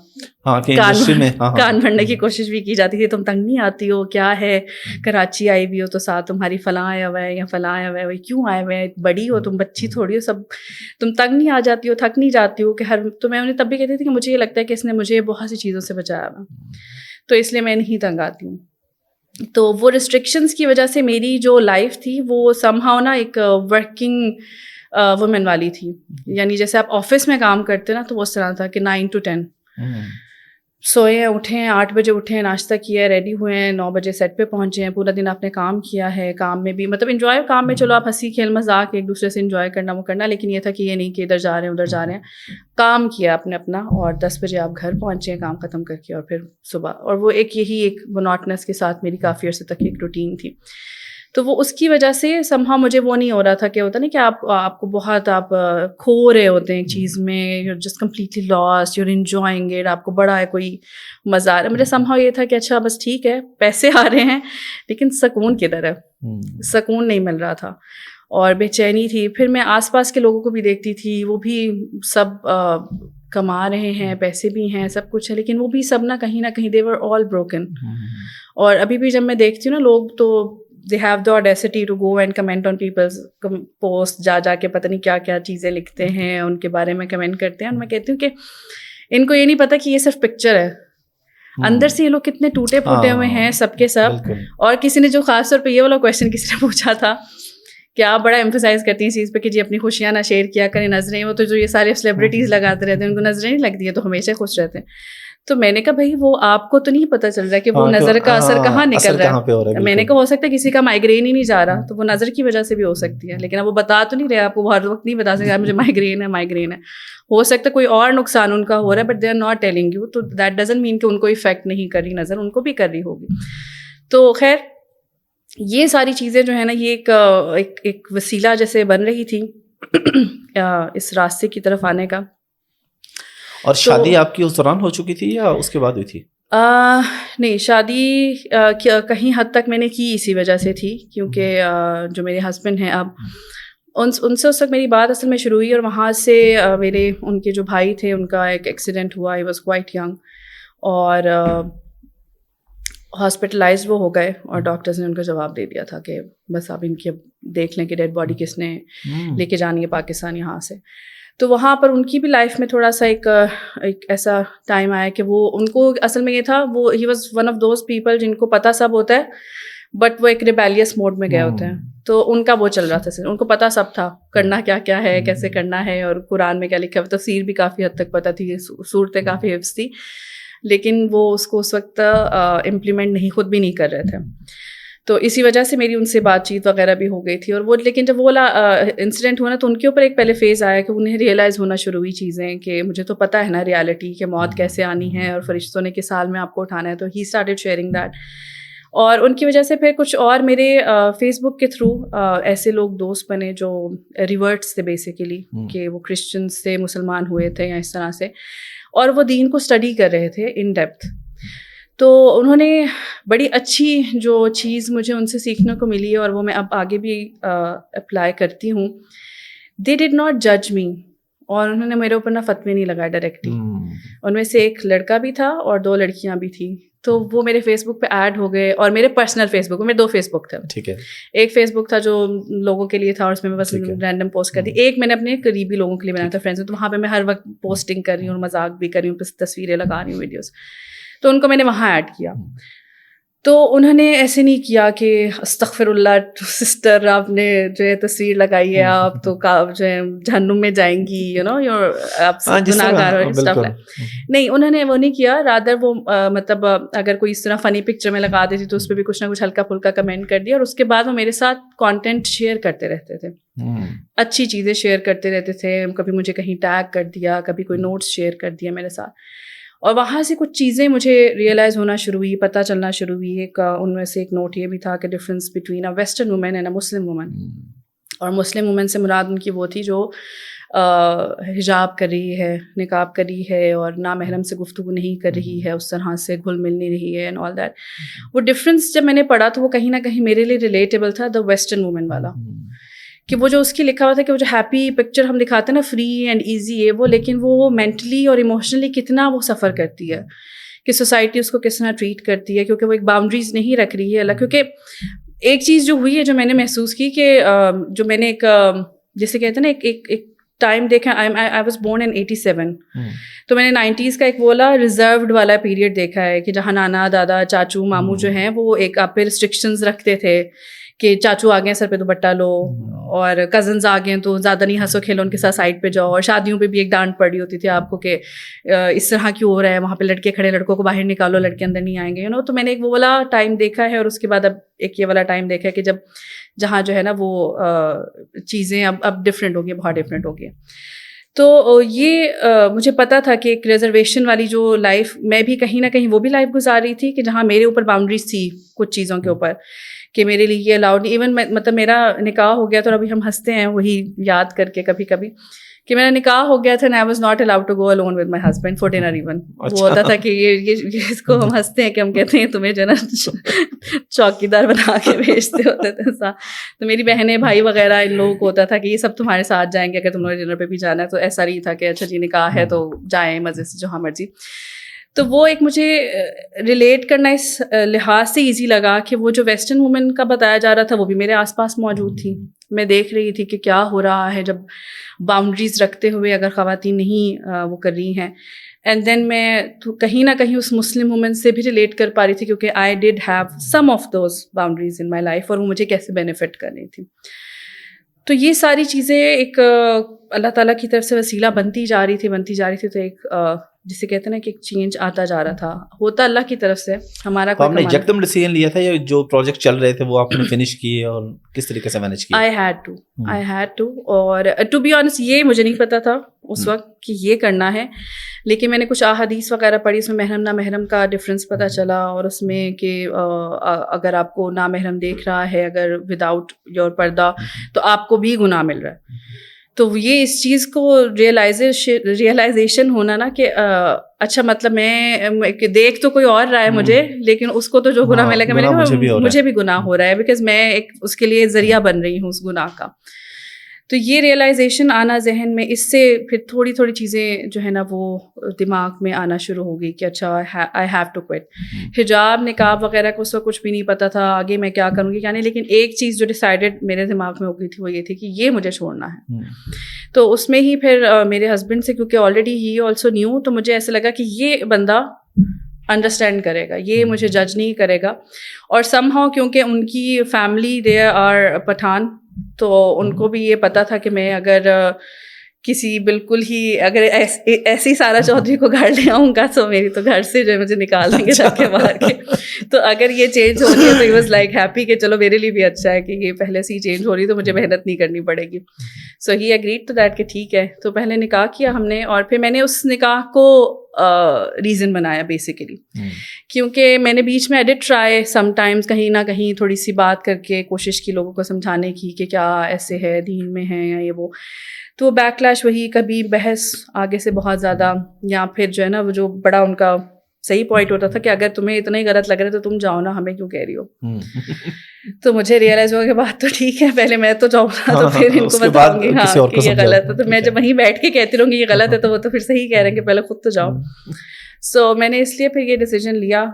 کان بھرنے کی کوشش بھی کی جاتی تھی, تم تنگ نہیں آتی ہو, کیا ہے کراچی آئی بھی ہو تو ساتھ تمہاری فلاں آیا ہوا ہے یا فلاں آیا ہوا ہے, کیوں آئے ہوئے ہیں, بڑی ہو تم, بچی تھوڑی ہو, سب تم تنگ نہیں آ جاتی ہو, تھک نہیں جاتی ہو کہ تو میں انہیں تب بھی کہتی تھی کہ مجھے یہ لگتا ہے کہ اس نے مجھے بہت سی چیزوں سے بچایا ہوا, تو اس لیے میں نہیں تنگ آتی ہوں. تو وہ ریسٹرکشنس کی وجہ سے میری جو لائف تھی وہ سم ہاؤ نا ایک ورکنگ وومن والی تھی, یعنی جیسے آپ آفس میں کام کرتے نا تو وہ اس طرح تھا کہ 9 to 10 سوئے اٹھیں, 8 بجے اٹھیں, ناشتہ کیا, ریڈی ہوئے ہیں, 9 بجے سیٹ پہ پہنچے ہیں, پورا دن آپ نے کام کیا ہے, کام میں بھی مطلب انجوائے, کام میں چلو آپ ہنسی کھیل مذاق ایک دوسرے سے انجوائے کرنا وہ کرنا, لیکن یہ تھا کہ یہ نہیں کہ ادھر جا رہے ہیں ادھر جا رہے ہیں, کام کیا آپ نے اپنا, اور 10 بجے آپ گھر پہنچے کام ختم کر کے, اور پھر صبح, اور وہ ایک یہی ایک مونوٹنس کے ساتھ میری کافی عرصے تک ایک روٹین تھی. تو وہ اس کی وجہ سے سمہا مجھے وہ نہیں ہو رہا تھا کہ ہوتا نا کہ آپ کو بہت آپ کھو رہے ہوتے ہیں ایک چیز میں, you just completely last, you enjoying it, آپ کو بڑا ہے کوئی مزہ آ رہا ہے. مجھے سمہا یہ تھا کہ اچھا بس ٹھیک ہے پیسے آ رہے ہیں لیکن سکون کدھر ہے, سکون نہیں مل رہا تھا اور بے چینی تھی. پھر میں آس پاس کے لوگوں کو بھی دیکھتی تھی, وہ بھی سب کما رہے ہیں, پیسے بھی ہیں, سب کچھ ہے, لیکن وہ بھی سب نہ کہیں دے ور آل بروکن. اور ابھی بھی جب میں دیکھتی ہوں نا لوگ تو they have the audacity to go and comment on people's post, جا کے پتہ نہیں کیا کیا چیزیں لکھتے ہیں, ان کے بارے میں کمنٹ کرتے ہیں. اور میں کہتی ہوں کہ ان کو یہ نہیں پتا کہ یہ صرف پکچر ہے, اندر سے یہ لوگ کتنے ٹوٹے پھوٹے ہوئے ہیں سب کے سب. اور کسی نے جو خاص طور پہ یہ والا کویشچن کسی نے پوچھا تھا کہ آپ بڑا ایمفسائز کرتی ہیں اس چیز پہ کہ جی اپنی خوشیاں نہ شیئر کیا کریں, نظریں, وہ تو جو یہ سارے سیلیبریٹیز لگاتے رہتے ہیں ان کو نظریں نہیں لگتی ہیں تو ہمیشہ خوش رہتے ہیں. تو میں نے کہا بھائی وہ آپ کو تو نہیں پتہ چل رہا کہ وہ نظر کا اثر کہاں نکل رہا ہے. میں نے کہا ہو سکتا ہے کسی کا مائیگرین ہی نہیں جا رہا, تو وہ نظر کی وجہ سے بھی ہو سکتی ہے, لیکن اب وہ بتا تو نہیں رہے, آپ کو ہر وقت نہیں بتا سکتے مجھے مائیگرین ہے, ہو سکتا ہے کوئی اور نقصان ان کا ہو رہا ہے, but they are not telling you. تو دیٹ ڈزنٹ مین کہ ان کو افیکٹ نہیں کر رہی نظر, ان کو بھی کر رہی ہوگی. تو خیر یہ ساری چیزیں جو ہے نا یہ ایک وسیلہ جیسے بن رہی تھی اس راستے کی طرف آنے کا. اور شادی آپ کی اس دوران ہو چکی تھی یا اس کے بعد ہوئی تھی؟ نہیں, شادی کہیں حد تک میں نے کی اسی وجہ سے تھی کیونکہ جو میرے ہسبینڈ ہیں اب ان سے اس وقت میری بات اصل میں شروع ہوئی, اور وہاں سے ان کے جو بھائی تھے ان کا ایک ایکسیڈنٹ ہوا. ہی واز کوائٹ ینگ, اور ہاسپٹلائز وہ ہو گئے اور ڈاکٹرز نے ان کو جواب دے دیا تھا کہ بس آپ ان کی اب دیکھ لیں کہ ڈیڈ باڈی کس نے لے کے جانی ہے پاکستان یہاں سے. تو وہاں پر ان کی بھی لائف میں تھوڑا سا ایک ایسا ٹائم آیا کہ وہ ان کو اصل میں یہ تھا, وہ he was one of those people جن کو پتہ سب ہوتا ہے بٹ وہ ایک ریبیلیس موڈ میں گئے ہوتے ہیں. تو ان کا وہ چل رہا تھا, ان کو پتہ سب تھا کرنا کیا کیا ہے, کیسے کرنا ہے, اور قرآن میں کیا لکھا ہے, تفسیر بھی کافی حد تک پتہ تھی, صورتیں کافی حفظ تھی, لیکن وہ اس کو اس وقت امپلیمنٹ نہیں, خود بھی نہیں کر رہے تھے. تو اسی وجہ سے میری ان سے بات چیت وغیرہ بھی ہو گئی تھی. اور وہ لیکن جب وہ والا انسیڈنٹ ہوا نا تو ان کے اوپر ایک پہلے فیز آیا کہ انہیں ریئلائز ہونا شروع ہوئی چیزیں کہ مجھے تو پتہ ہے نا ریالٹی کہ موت کیسے آنی ہے اور فرشتوں نے کس حال میں آپ کو اٹھانا ہے. تو ہی اسٹارٹیڈ شیئرنگ دیٹ. اور ان کی وجہ سے پھر کچھ اور میرے فیس بک کے تھرو ایسے لوگ دوست بنے جو ریورٹس تھے بیسیکلی, کہ وہ کرسچنس سے مسلمان ہوئے تھے یا اس طرح سے, اور وہ دین کو اسٹڈی کر رہے تھے ان ڈیپتھ. تو انہوں نے بڑی اچھی جو چیز مجھے ان سے سیکھنے کو ملی ہے اور وہ میں اب آگے بھی اپلائی کرتی ہوں, دے ڈڈ ناٹ جج می, اور انہوں نے میرے اوپر نہ فتوے نہیں لگائے ڈائریکٹلی. ان میں سے ایک لڑکا بھی تھا اور 2 لڑکیاں بھی تھیں. تو وہ میرے فیس بک پہ ایڈ ہو گئے, اور میرے پرسنل فیس بک, میرے 2 فیس بک تھے. ٹھیک ہے, ایک فیس بک تھا جو لوگوں کے لیے تھا اور اس میں بس رینڈم پوسٹ کر دی. ایک میں نے اپنے قریبی لوگوں کے لیے بنایا تھا, فرینڈس, تو وہاں پہ میں ہر وقت پوسٹنگ کر رہی ہوں, مذاق بھی کر رہی ہوں, تصویریں لگا رہی ہوں, ویڈیوز. تو ان کو میں نے وہاں ایڈ کیا. تو انہوں نے ایسے نہیں کیا کہ استغفر اللہ سسٹر, آپ نے جو ہے تصویر لگائی ہے, آپ تو جو ہے جہنم میں جائیں گی, یو نو آپ گناہ گار ہو. نہیں, انہوں نے وہ نہیں کیا. رادر وہ مطلب اگر کوئی اس طرح فنی پکچر میں لگا دیتی تو اس پہ بھی کچھ نہ کچھ ہلکا پھلکا کمنٹ کر دیا, اور اس کے بعد وہ میرے ساتھ کانٹینٹ شیئر کرتے رہتے تھے, اچھی چیزیں شیئر کرتے رہتے تھے. کبھی مجھے کہیں ٹیگ کر دیا, کبھی کوئی نوٹس شیئر کر دیا میرے ساتھ, اور وہاں سے کچھ چیزیں مجھے ریئلائز ہونا شروع ہوئی, پتہ چلنا شروع ہوئی. ایک ان میں سے ایک نوٹ یہ بھی تھا کہ difference between a western woman and a Muslim woman. اور مسلم وومن سے مراد ان کی وہ تھی جو حجاب کر رہی ہے, نقاب کر رہی ہے, اور نامحرم سے گفتگو نہیں کر رہی ہے, اس طرح سے گھل مل نہیں رہی ہے, اینڈ آل دیٹ. وہ ڈفرینس جب میں نے پڑھا تو وہ کہیں نہ کہیں میرے لیے ریلیٹیبل تھا, دا ویسٹرن وومن والا, کہ وہ جو اس کی لکھا ہوا تھا کہ وہ جو ہیپی پکچر ہم دکھاتے ہیں نا, فری اینڈ ایزی ہے وہ, لیکن وہ مینٹلی اور ایموشنلی کتنا وہ سفر کرتی ہے, کہ سوسائٹی اس کو کس طرح ٹریٹ کرتی ہے, کیونکہ وہ ایک باؤنڈریز نہیں رکھ رہی ہے. کیونکہ ایک چیز جو ہوئی ہے جو میں نے محسوس کی کہ جو میں نے ایک جیسے کہتے ہیں نا ایک ٹائم دیکھا, آئی واز بورن ان 87, تو میں نے 90s کا ایک والا ریزروڈ والا پیریڈ دیکھا ہے کہ جہاں نانا دادا چاچو ماموں جو ہیں وہ ایک آپ پہ ریسٹرکشنز رکھتے تھے کہ چاچو آ گئے سر پہ دوپٹہ لو, اور کزنز آ گئے تو زیادہ نہیں ہنسو کھیلو, ان کے ساتھ سائڈ پہ جاؤ. اور شادیوں پہ بھی ایک ڈانٹ پڑ رہی ہوتی تھی آپ کو کہ اس طرح کیوں ہو رہا ہے, وہاں پہ لڑکے کھڑے, لڑکوں کو باہر نکالو, لڑکے اندر نہیں آئیں گے, یو نو. تو میں نے ایک وہ والا ٹائم دیکھا ہے, اور اس کے بعد اب ایک یہ والا ٹائم دیکھا ہے کہ جہاں جو ہے نا وہ چیزیں اب ڈفرینٹ ہو گئی, بہت ڈفرینٹ ہو گئی. تو یہ مجھے پتا تھا کہ ایک ریزرویشن والی جو لائف میں بھی کہیں نہ کہیں وہ بھی لائف گزار رہی تھی, کہ جہاں میرے اوپر باؤنڈریز تھی کچھ چیزوں کے اوپر, کہ میرے لیے یہ الاؤڈ نہیں. ایون مطلب میرا نکاح ہو گیا تو ابھی ہم ہنستے ہیں وہی یاد کر کے کبھی کبھی, کہ میرا نکاح ہو گیا تھا and I was not allowed to go alone with my husband for dinner even. وہ ہوتا تھا کہ یہ اس کو ہم ہنستے ہیں کہ ہم کہتے ہیں تمہیں جو نا چوکیدار بنا کے بھیجتے ہوتے تھے. تو میری بہنیں بھائی وغیرہ ان لوگوں کو ہوتا تھا کہ یہ سب تمہارے ساتھ جائیں گے اگر تم لوگ ڈنر پہ بھی جانا ہے. تو ایسا نہیں تھا کہ اچھا جی نکاح ہے تو جائیں مزے سے جہاں مرضی. تو وہ ایک مجھے ریلیٹ کرنا اس لحاظ سے ایزی لگا کہ وہ جو ویسٹرن وومن کا بتایا جا رہا تھا وہ بھی میرے آس پاس موجود تھی. میں دیکھ رہی تھی کہ کیا ہو رہا ہے جب باؤنڈریز رکھتے ہوئے اگر خواتین نہیں وہ کر رہی ہیں. اینڈ دین میں کہیں نہ کہیں اس مسلم وومن سے بھی ریلیٹ کر پا رہی تھی, کیونکہ I did have some of those boundaries in my life, اور وہ مجھے کیسے بینیفٹ کر رہی تھی. تو یہ ساری چیزیں ایک اللہ تعالیٰ کی طرف سے وسیلہ بنتی جا رہی تھی. تو ایک جسے کہتے ہیں نا کہ ایک چینج آتا جا رہا تھا, ہوتا اللہ کی طرف سے. ہمارا آپ نے یکدم ڈیسیژن لیا تھا یا جو پروجیکٹ چل رہے تھے وہ آپ نے فنش کیے, اور کس طریقے سے مینیج کیا؟ I had to. اور ٹو بی آنیسٹ یہ مجھے نہیں پتا تھا اس وقت کہ یہ کرنا ہے, لیکن میں نے کچھ احادیث وغیرہ پڑھی, اس میں محرم نامحرم کا ڈفرینس پتہ چلا, اور اس میں کہ اگر آپ کو نامحرم دیکھ رہا ہے اگر وداؤٹ یور پردہ تو آپ کو بھی گناہ مل رہا ہے. تو یہ اس چیز کو ریئلائزیشن ہونا نا کہ اچھا مطلب میں دیکھ تو کوئی اور رہا ہے مجھے, لیکن اس کو تو جو گناہ ملے گا مجھے بھی گناہ ہو رہا ہے, بیکاز میں ایک اس کے لیے ذریعہ بن رہی ہوں اس گناہ کا. تو یہ ریئلائزیشن آنا ذہن میں، اس سے پھر تھوڑی تھوڑی چیزیں جو ہے نا وہ دماغ میں آنا شروع ہو گئی کہ اچھا آئی ہیو ٹو کوئٹ. حجاب نقاب وغیرہ کو اس وقت کچھ بھی نہیں پتہ تھا آگے میں کیا کروں گی یعنی، لیکن ایک چیز جو ڈیسائیڈڈ میرے دماغ میں ہو گئی تھی وہ یہ تھی کہ یہ مجھے چھوڑنا ہے. تو اس میں ہی پھر میرے ہسبینڈ سے، کیونکہ آلریڈی ہی آلسو نیو، تو مجھے ایسا لگا کہ یہ بندہ انڈرسٹینڈ کرے گا، یہ مجھے جج نہیں کرے گا. اور سم ہاؤ کیونکہ ان کی فیملی دے آر پٹھان، تو ان کو بھی یہ پتہ تھا کہ میں اگر کسی بالکل ہی اگر ایسی سارا چودھری کو گھر لے آؤں گا تو میری تو گھر سے جو ہے مجھے نکال دیں گے جا کے باہر کے. تو اگر یہ چینج ہو رہی ہے تو ہی واز لائک ہیپی کہ چلو میرے لیے بھی اچھا ہے کہ یہ پہلے سے ہی چینج ہو رہی ہے تو مجھے محنت نہیں کرنی پڑے گی. سو ہی ایگریڈ ٹو دیٹ کہ ٹھیک ہے. تو پہلے نکاح کیا ہم نے، اور پھر میں نے اس نکاح کو ریزن بنایا بیسیکلی، کیونکہ میں نے بیچ میں ایڈٹ ٹرائی سم ٹائمز کہیں نہ کہیں تھوڑی سی بات کر کے کوشش کی لوگوں کو سمجھانے کی کہ کیا ایسے ہے دین میں ہے یا یہ وہ. تو بیک کلیش وہی، کبھی بحث آگے سے بہت زیادہ، یا پھر جو ہے نا وہ جو بڑا ان کا صحیح پوائنٹ ہوتا تھا کہ اگر تمہیں اتنا ہی غلط لگ رہا ہے تو تم جاؤ نا، ہمیں کیوں کہہ رہی ہو. تو مجھے ریئلائز ہوا کہ بات تو ٹھیک ہے، پہلے میں تو جاؤں گا تو پھر ان کو بتاؤں گی ہاں کہ یہ غلط ہے. تو میں جب وہیں بیٹھ کے کہتی رہوں گی یہ غلط ہے تو وہ تو پھر صحیح کہہ رہے ہیں کہ پہلے خود تو جاؤ. سو میں نے اس لیے پھر یہ ڈیسیجن لیا.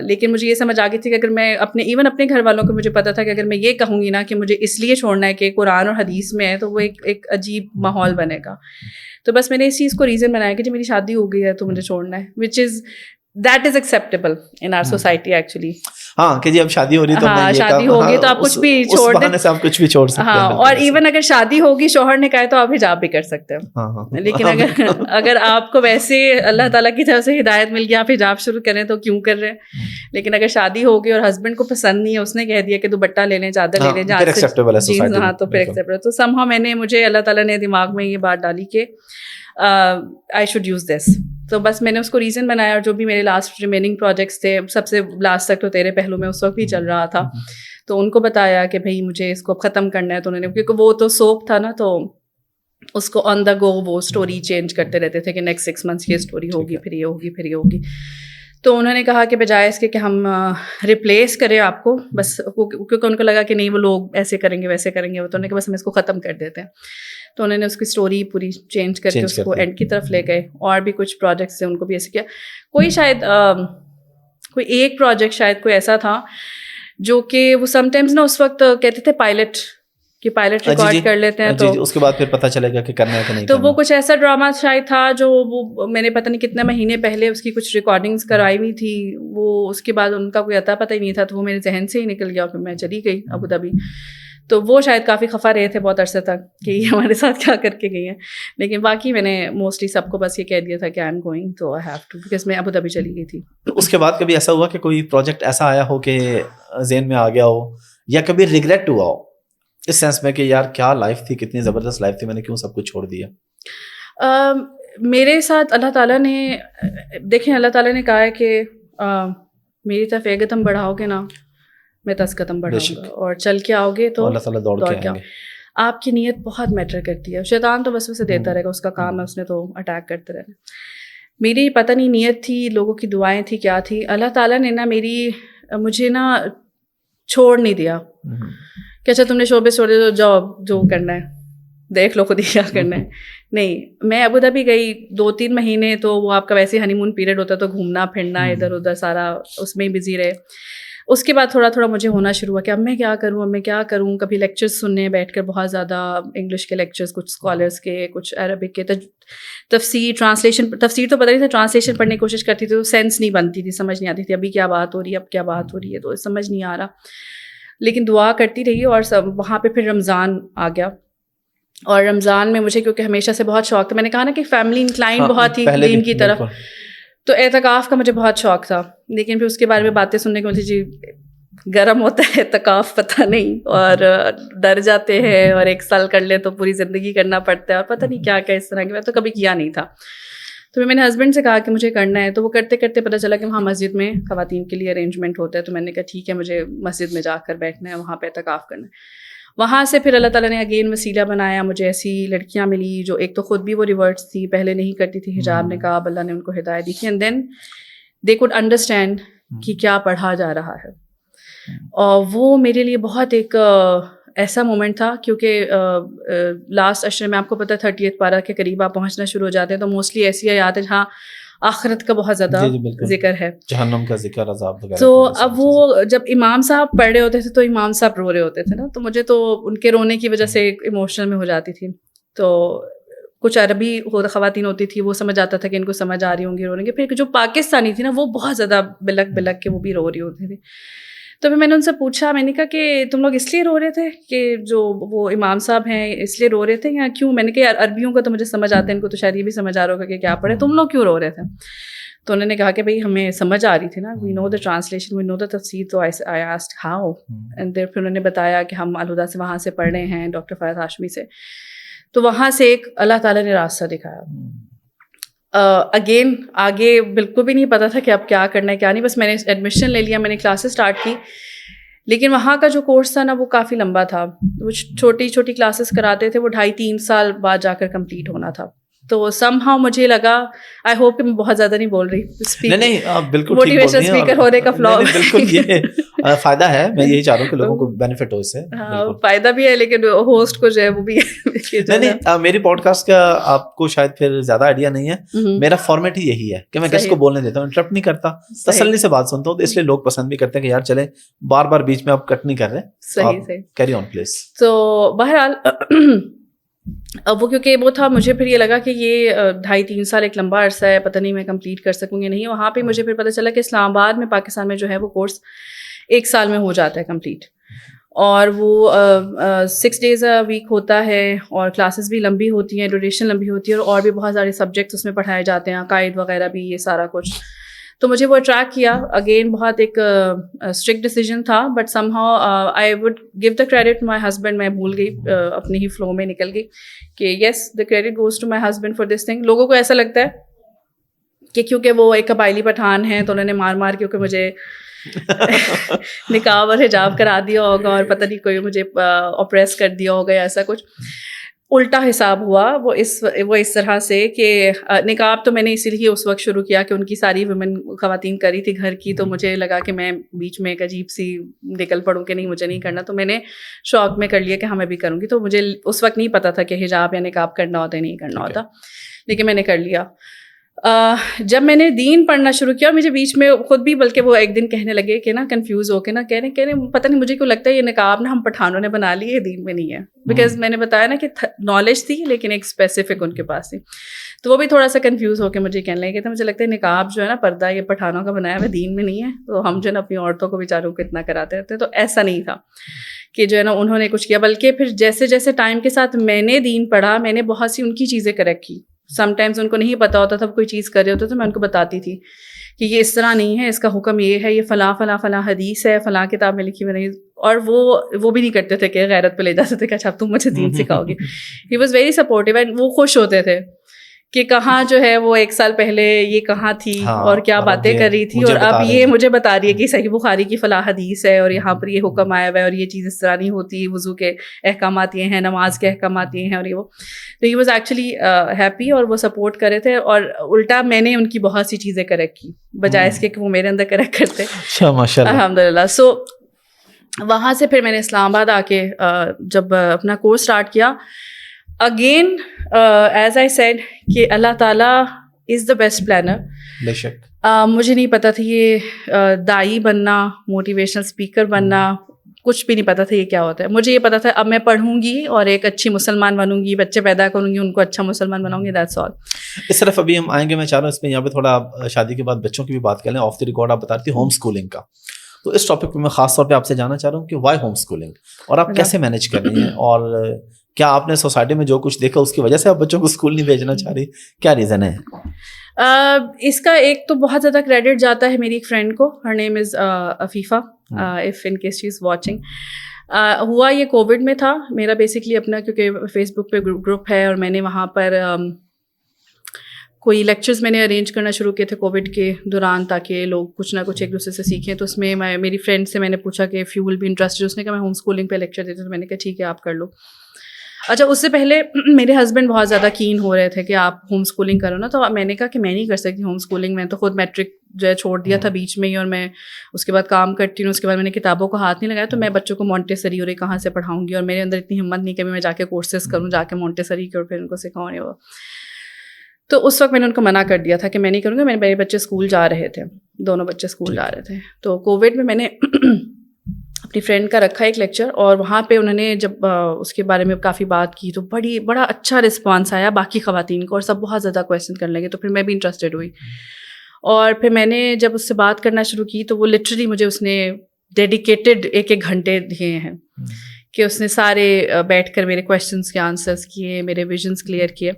لیکن مجھے یہ سمجھ آ گئی تھی کہ اگر میں ایون اپنے گھر والوں کو مجھے پتا تھا کہ اگر میں یہ کہوں گی نا کہ مجھے اس لیے چھوڑنا ہے کہ قرآن اور حدیث میں ہے تو وہ ایک عجیب ماحول بنے گا. تو بس میں نے اس چیز کو ریزن بنایا کہ جب میری شادی ہو گئی ہے تو مجھے چھوڑنا ہے، which is that is acceptable in our society actually. ہاں کہ جی اب شادی ہو رہی تو ہاں شادی ہوگی تو آپ کچھ بھی چھوڑ دیں، سے آپ کچھ بھی چھوڑ سکتے ہیں. ہاں اور ایون اگر شادی ہوگی شوہر نے کہا تو آپ حجاب بھی کر سکتے ہیں. لیکن اگر آپ کو ویسے اللہ تعالیٰ کی طرف سے ہدایت مل گئی آپ حجاب شروع کریں تو کیوں کر رہے ہیں. لیکن اگر شادی ہوگی اور ہسبینڈ کو پسند نہیں ہے، اس نے کہہ دیا کہ دوپٹہ لے لیں چادر لے لیں جہاں سے، ہاں تو پھر ایکسیپٹیبل. تو سم ہاؤ میں نے، مجھے اللہ تعالیٰ نے دماغ میں یہ بات ڈالی کہ آئی شوڈ یوز دس. تو بس میں نے اس کو ریزن بنایا. اور جو بھی میرے لاسٹ ریمیننگ پروجیکٹس تھے، سب سے لاسٹ تک تو تیرے پہلو میں اس وقت بھی چل رہا تھا، تو ان کو بتایا کہ بھائی مجھے اس کو ختم کرنا ہے. تو انہوں نے، کیونکہ وہ تو سوپ تھا نا، تو اس کو آن دا گو وہ اسٹوری چینج کرتے رہتے تھے کہ نیکسٹ 6 months یہ اسٹوری ہوگی، پھر یہ ہوگی، پھر یہ ہوگی. تو انہوں نے کہا کہ بجائے اس کے کہ ہم ریپلیس کریں آپ کو، بس کیونکہ ان کو لگا کہ نہیں وہ لوگ ایسے کریں گے ویسے کریں گے، تو انہوں نے کہا بس ہم اس کو ختم کر دیتے ہیں. تو انہوں نے اس کی اسٹوری پوری چینج کر کے اس کو اینڈ کی طرف لے گئے. اور بھی کچھ پروجیکٹس تھے ان کو بھی ایسے کیا. کوئی شاید کوئی ایک پروجیکٹ شاید کوئی ایسا تھا جو کہ وہ سم ٹائمز نا اس وقت کہتے تھے پائلٹ ریکارڈ کر لیتے ہیں، تو اس کے بعد پھر پتہ چلے گا کہ کرنا ہے کہ نہیں. تو وہ کچھ ایسا ڈرامہ شاید تھا جو وہ میں نے پتہ نہیں کتنے مہینے پہلے اس کی کچھ ریکارڈنگز کرائی ہوئی تھی. وہ اس کے بعد ان کا کوئی عطا پتہ ہی نہیں تھا، تو وہ میرے ذہن سے ہی نکل گیا. پھر میں چلی گئی ابو ظبی. تو وہ شاید کافی خفا رہے تھے بہت عرصے تک کہ یہ ہمارے ساتھ کیا کر کے گئی ہیں. لیکن باقی میں نے موسٹلی سب کو بس یہ کہہ دیا تھا کہ آئی ایم گوئنگ، تو آئی ہیو ٹو، بیکاز میں ابو ظبی چلی گئی تھی. اس کے بعد کبھی ایسا ہوا کہ کوئی پروجیکٹ ایسا آیا ہو کہ ذہن میں آ گیا ہو، یا کبھی ریگریٹ ہوا ہو اس سینس میں کہ یار کیا لائف تھی، کتنی زبردست لائف تھی، میں نے کیوں سب کچھ چھوڑ دیا؟ میرے ساتھ اللہ تعالیٰ نے، دیکھیں اللہ تعالیٰ نے کہا ہے کہ میری طرف ایک قدم بڑھاؤ گے نا میں 10 قدم بڑھاؤں گا، اور چل کے آؤ گے تو اللہ تعالیٰ دوڑ کے آئیں گے. آپ کی نیت بہت میٹر کرتی ہے. شیطان تو بس اسے دیتا رہے گا، اس کا کام ہے، اس نے تو اٹیک کرتے رہنا. میری پتہ نہیں نیت تھی، لوگوں کی دعائیں تھی، کیا تھی. اللہ تعالیٰ نے نا مجھے نا چھوڑ نہیں دیا کہ اچھا تم نے شعبے چھوڑے تو جاؤ جو کرنا ہے دیکھ لو خود ہی کیا کرنا ہے. نہیں، میں ابو ظبی گئی 2-3 مہینے، تو وہ آپ کا ویسے ہنی مون پیریڈ ہوتا ہے تو گھومنا پھرنا ادھر ادھر سارا اس میں ہی بزی رہے. اس کے بعد تھوڑا تھوڑا مجھے ہونا شروع ہوا کہ اب میں کیا کروں. کبھی لیکچرز سننے بیٹھ کر، بہت زیادہ انگلش کے لیکچرز، کچھ اسکالرس کے، کچھ عربک کے، تفسیر تو پتہ نہیں تھا، ٹرانسلیشن پڑھنے کی کوشش کرتی تھی تو سینس نہیں بنتی تھی، سمجھ نہیں آتی تھی ابھی کیا بات ہو رہی ہے، اب کیا بات ہو رہی ہے، تو سمجھ نہیں آ رہا. لیکن دعا کرتی رہی. اور وہاں پہ پھر رمضان آ گیا، اور رمضان میں مجھے کیونکہ ہمیشہ سے بہت شوق تھا، میں نے کہا نا کہ فیملی انکلائن بہت ہی دین کی طرف، تو اعتکاف کا مجھے بہت شوق تھا. لیکن پھر اس کے بارے میں باتیں سننے کو ملتی، جی گرم ہوتا ہے اعتکاف، پتہ نہیں، اور ڈر جاتے ہیں، اور 1 سال کر لے تو پوری زندگی کرنا پڑتا ہے، اور پتہ نہیں کیا کیا اس طرح کی. میں تو کبھی کیا نہیں تھا. تو میں نے ہسبینڈ سے کہا کہ مجھے کرنا ہے. تو وہ کرتے کرتے پتہ چلا کہ وہاں مسجد میں خواتین کے لیے ارینجمنٹ ہوتا ہے. تو میں نے کہا ٹھیک ہے، مجھے مسجد میں جا کر بیٹھنا ہے، وہاں پہ اعتکاف کرنا ہے. وہاں سے پھر اللہ تعالیٰ نے اگین وسیلہ بنایا. مجھے ایسی لڑکیاں ملی جو ایک تو خود بھی وہ ریورٹس تھی، پہلے نہیں کرتی تھی حجاب نقاب، اللہ نے ان کو ہدایت دی تھی، and then they could understand کہ کیا پڑھا جا رہا ہے. اور وہ میرے لیے بہت ایک ایسا مومنٹ تھا کیونکہ لاسٹ عشر میں آپ کو پتہ 30th پارہ کے قریب آپ پہنچنا شروع ہو جاتے ہیں تو موسٹلی ایسی آیات ہیں جہاں آخرت کا بہت زیادہ ذکر ہے, جہنم کا ذکر, عذاب وغیرہ. تو اب وہ جب امام صاحب پڑھ رہے ہوتے تھے تو امام صاحب رو رہے ہوتے تھے نا, تو مجھے تو ان کے رونے کی وجہ سے ایموشنل میں ہو جاتی تھی. تو کچھ عربی خواتین ہوتی تھی, وہ سمجھ آتا تھا کہ ان کو سمجھ آ رہی ہوں گی رونے کی. پھر جو پاکستانی تھی نا وہ بہت زیادہ بلک بلک کے وہ بھی رو رہی ہوتی تھی. تو پھر میں نے ان سے پوچھا, میں نے کہا کہ تم لوگ اس لیے رو رہے تھے کہ جو وہ امام صاحب ہیں اس لیے رو رہے تھے یا کیوں؟ میں نے کہا یار عربیوں کا تو مجھے سمجھ آتا ہے, ان کو تو شاید یہ بھی سمجھ آ رہا ہوگا کہ کیا پڑھے, تم لوگ کیوں رو رہے تھے؟ تو انہوں نے کہا کہ بھائی ہمیں سمجھ آ رہی تھی نا, وی نو دا ٹرانسلیشن, وی نو دا تفسیر. تو آئی آسکڈ ہاؤ, اینڈ پھر انہوں نے بتایا کہ ہم الہدا سے وہاں سے پڑھ رہے ہیں, ڈاکٹر فیاض ہاشمی سے. تو وہاں سے ایک اللہ تعالیٰ نے راستہ دکھایا. اگین آگے بالکل بھی نہیں پتا تھا کہ اب کیا کرنا ہے کیا نہیں, بس میں نے ایڈمیشن لے لیا, میں نے کلاسز اسٹارٹ کی. لیکن وہاں کا جو کورس تھا نا وہ کافی لمبا تھا, وہ چھوٹی چھوٹی کلاسز کراتے تھے, وہ 2.5-3 سال بعد جا کر کمپلیٹ ہونا تھا. تو سم ہاؤ مجھے لگا, آئی ہوپ کہ میں بہت زیادہ نہیں بول رہی, نہیں بالکل موٹیویشن اسپیکر ہونے کا فلاء, بالکل یہ فائدہ ہے. میں یہی چاہ رہا ہوں کہ لوگوں کو بینیفٹ ہو اس سے. ہاں فائدہ بھی ہے, لیکن ہوسٹ کو جو ہے وہ بھی نہیں, میری پوڈ کاسٹ کا آپ کو شاید پھر زیادہ آئیڈیا نہیں ہے. میرا فارمیٹ ہی یہی ہے کہ میں گیسٹ کو بولنے دیتا ہوں, انٹرپٹ نہیں کرتا, تسلی سے بات سنتا ہوں. تو اس لیے لوگ پسند بھی کرتے ہیں کہ یار چلے بار بار بیچ میں آپ کٹ نہیں کر رہے. صحیح کیری آن پلیز. تو بہرحال اب وہ کیونکہ وہ تھا, مجھے پھر یہ لگا کہ یہ 2.5-3 سال ایک لمبا عرصہ ہے, پتہ نہیں میں کمپلیٹ کر سکوں گی نہیں. وہاں پہ مجھے پھر پتہ چلا کہ اسلام آباد میں پاکستان میں جو ہے وہ کورس 1 سال میں ہو جاتا ہے کمپلیٹ, اور وہ 6 days a week ہوتا ہے, اور کلاسز بھی لمبی ہوتی ہیں, ڈیوریشن لمبی ہوتی ہے, اور بھی بہت سارے سبجیکٹس اس میں پڑھائے جاتے ہیں, عقائد وغیرہ بھی, یہ سارا کچھ. تو مجھے وہ اٹریکٹ کیا. اگین بہت ایک اسٹرکٹ ڈیسیجن تھا, but some how I would give the credit my husband. میں بھول گئی, اپنے ہی فلو میں نکل گئی کہ yes the credit goes to my husband for this thing. لوگوں کو ایسا لگتا ہے کہ کیونکہ وہ ایک قبائلی پٹھان ہیں تو انہوں نے مار مار کیونکہ مجھے نقاب اور حجاب کرا دیا ہوگا, اور پتہ نہیں کوئی مجھے اوپریس کر دیا ہوگا یا ایسا کچھ. الٹا حساب ہوا وہ اس طرح سے کہ نقاب تو میں نے اسی لیے اس وقت شروع کیا کہ ان کی ساری ویمن خواتین کری تھی گھر کی, تو مجھے لگا کہ میں بیچ میں ایک عجیب سی نکل پڑوں کہ نہیں مجھے نہیں کرنا. تو میں نے شوق میں کر لیا کہ ہاں میں بھی کروں گی. تو مجھے اس وقت نہیں پتا تھا کہ حجاب یا نقاب کرنا ہوتا ہے نہیں کرنا ہوتا, لیکن میں نے کر لیا. جب میں نے دین پڑھنا شروع کیا, مجھے بیچ میں خود بھی بلکہ وہ ایک دن کہنے لگے کہ نا کنفیوز ہو کے نا کہنے پتہ نہیں مجھے کیوں لگتا ہے یہ نقاب نا ہم پٹھانوں نے بنا لی ہے, دین میں نہیں ہے. بیکاز میں نے بتایا نا کہ نالج تھی لیکن ایک اسپیسیفک ان کے پاس تھی. تو وہ بھی تھوڑا سا کنفیوز ہو کے مجھے کہنے لگے کہ مجھے لگتا ہے نقاب جو ہے نا پردہ یہ پٹھانوں کا بنایا ہوا دین میں نہیں ہے, تو ہم جو ہے نا اپنی عورتوں کو بیچاروں کو اتنا کراتے رہتے ہیں. تو ایسا نہیں تھا کہ جو ہے نا انہوں نے کچھ کیا, بلکہ پھر جیسے جیسے ٹائم کے ساتھ میں نے دین پڑھا, میں نے بہت سی ان کی چیزیں کریکٹ کی. سم ٹائمز ان کو نہیں پتا ہوتا تھا, کوئی چیز کر رہے ہوتے تو میں ان کو بتاتی تھی کہ یہ اس طرح نہیں ہے, اس کا حکم یہ ہے, یہ فلاں فلاں فلاں حدیث ہے, فلاں کتاب میں لکھی ہوئی نہیں. اور وہ بھی نہیں کرتے تھے کہ غیرت پہ لے جاتے تھے کہ اچھا تم مجھے دین سکھاؤ گی. He was very supportive, and وہ خوش ہوتے تھے کہ کہاں جو ہے وہ 1 سال پہلے یہ کہاں تھی اور کیا باتیں کر رہی تھی, اور اب یہ مجھے بتا رہی ہے کہ صحیح بخاری کی فلاں حدیث ہے, اور یہاں پر یہ حکم آیا ہوا ہے, اور یہ چیز اس طرح نہیں ہوتی, وضو کے احکامات یہ ہیں, نماز کے احکامات یہ ہیں, اور یہ وہ. تو ہی واز ایکچولی ہیپی, اور وہ سپورٹ کرے تھے. اور الٹا میں نے ان کی بہت سی چیزیں کریکٹ کی بجائے اس کے کہ وہ میرے اندر کریکٹ کرتے. الحمد للہ. سو وہاں سے پھر میں نے اسلام آباد آ کے جب اپنا کورس اسٹارٹ کیا, اگین ایز آئی سیڈ کہ اللہ تعالیٰ از دا بیسٹ پلانر. بے شک. مجھے نہیں پتا تھا یہ دائی بننا, موٹیویشنل اسپیکر بننا, کچھ بھی نہیں پتا تھا یہ کیا ہوتا ہے. مجھے یہ پتا تھا اب میں پڑھوں گی اور ایک اچھی مسلمان بنوں گی, بچے پیدا کروں گی, ان کو اچھا مسلمان بناؤں گی, دیٹس آل. اس طرف ابھی ہم آئیں گے. میں چاہ رہا ہوں اس میں یہاں پہ تھوڑا شادی کے بعد بچوں کی بھی بات کر لیں. آف دی ریکارڈ آپ بتا رہی تھی ہوم اسکولنگ کا, تو اس ٹاپک پہ میں خاص طور پہ آپ سے جاننا چاہ رہا ہوں کہ وائی ہوم اسکولنگ, اور آپ کیسے مینیج کر رہی ہیں, اور کیا آپ نے سوسائٹی میں جو کچھ دیکھا اس کی وجہ سے آپ بچوں کو اسکول نہیں بھیجنا چاہ رہی, کیا ریزن ہے؟ اس کا ایک تو بہت زیادہ کریڈٹ جاتا ہے میری ایک فرینڈ کو, her name is Afifa, if in case she is watching. ہوا یہ کووڈ میں تھا میرا بیسکلی اپنا, کیونکہ فیس بک پہ گروپ ہے, اور میں نے وہاں پر کوئی لیکچرز میں نے ارینج کرنا شروع کیے تھے کووڈ کے دوران, تاکہ لوگ کچھ نہ کچھ ایک دوسرے سے سیکھیں. تو اس میں میری فرینڈ سے میں نے پوچھا کہ if you will be interested, اس نے کہا میں ہوم اسکولنگ پہ لیکچر دیتی ہوں. تو میں نے کہا ٹھیک ہے آپ کر لو. اچھا اس سے پہلے میرے ہسبینڈ بہت زیادہ کین ہو رہے تھے کہ آپ ہوم اسکولنگ کرو نا, تو میں نے کہا کہ میں نہیں کر سکتی ہوم اسکولنگ. میں تو خود میٹرک جو ہے چھوڑ دیا تھا بیچ میں ہی, اور میں اس کے بعد کام کرتی ہوں, اس کے بعد میں نے کتابوں کو ہاتھ نہیں لگایا. تو میں بچوں کو مونٹیسری اور کہاں سے پڑھاؤں گی, اور میرے اندر اتنی ہمت نہیں کہ میں جا کے کورسز کروں, جا کے مونٹیسری کے اور پھر ان کو سکھاؤں. وہ تو اس وقت میں نے ان کو منع کر دیا تھا کہ میں نہیں کروں گا. میرے بچے اسکول جا رہے تھے, دونوں بچے اسکول جا رہے تھے. تو کووڈ میں نے اپنی فرینڈ کا رکھا ایک لیکچر, اور وہاں پہ انہوں نے جب اس کے بارے میں کافی بات کی تو بڑا اچھا رسپانس آیا باقی خواتین کو, اور سب بہت زیادہ کویشچن کرنے لگے. تو پھر میں بھی انٹرسٹیڈ ہوئی, اور پھر میں نے جب اس سے بات کرنا شروع کی تو وہ لٹرلی مجھے اس نے ڈیڈیکیٹڈ 1 گھنٹے دیے ہیں کہ اس نے سارے بیٹھ کر میرے کویشچنس کے آنسرس کیے, میرے ویژنس کلیئر کیے.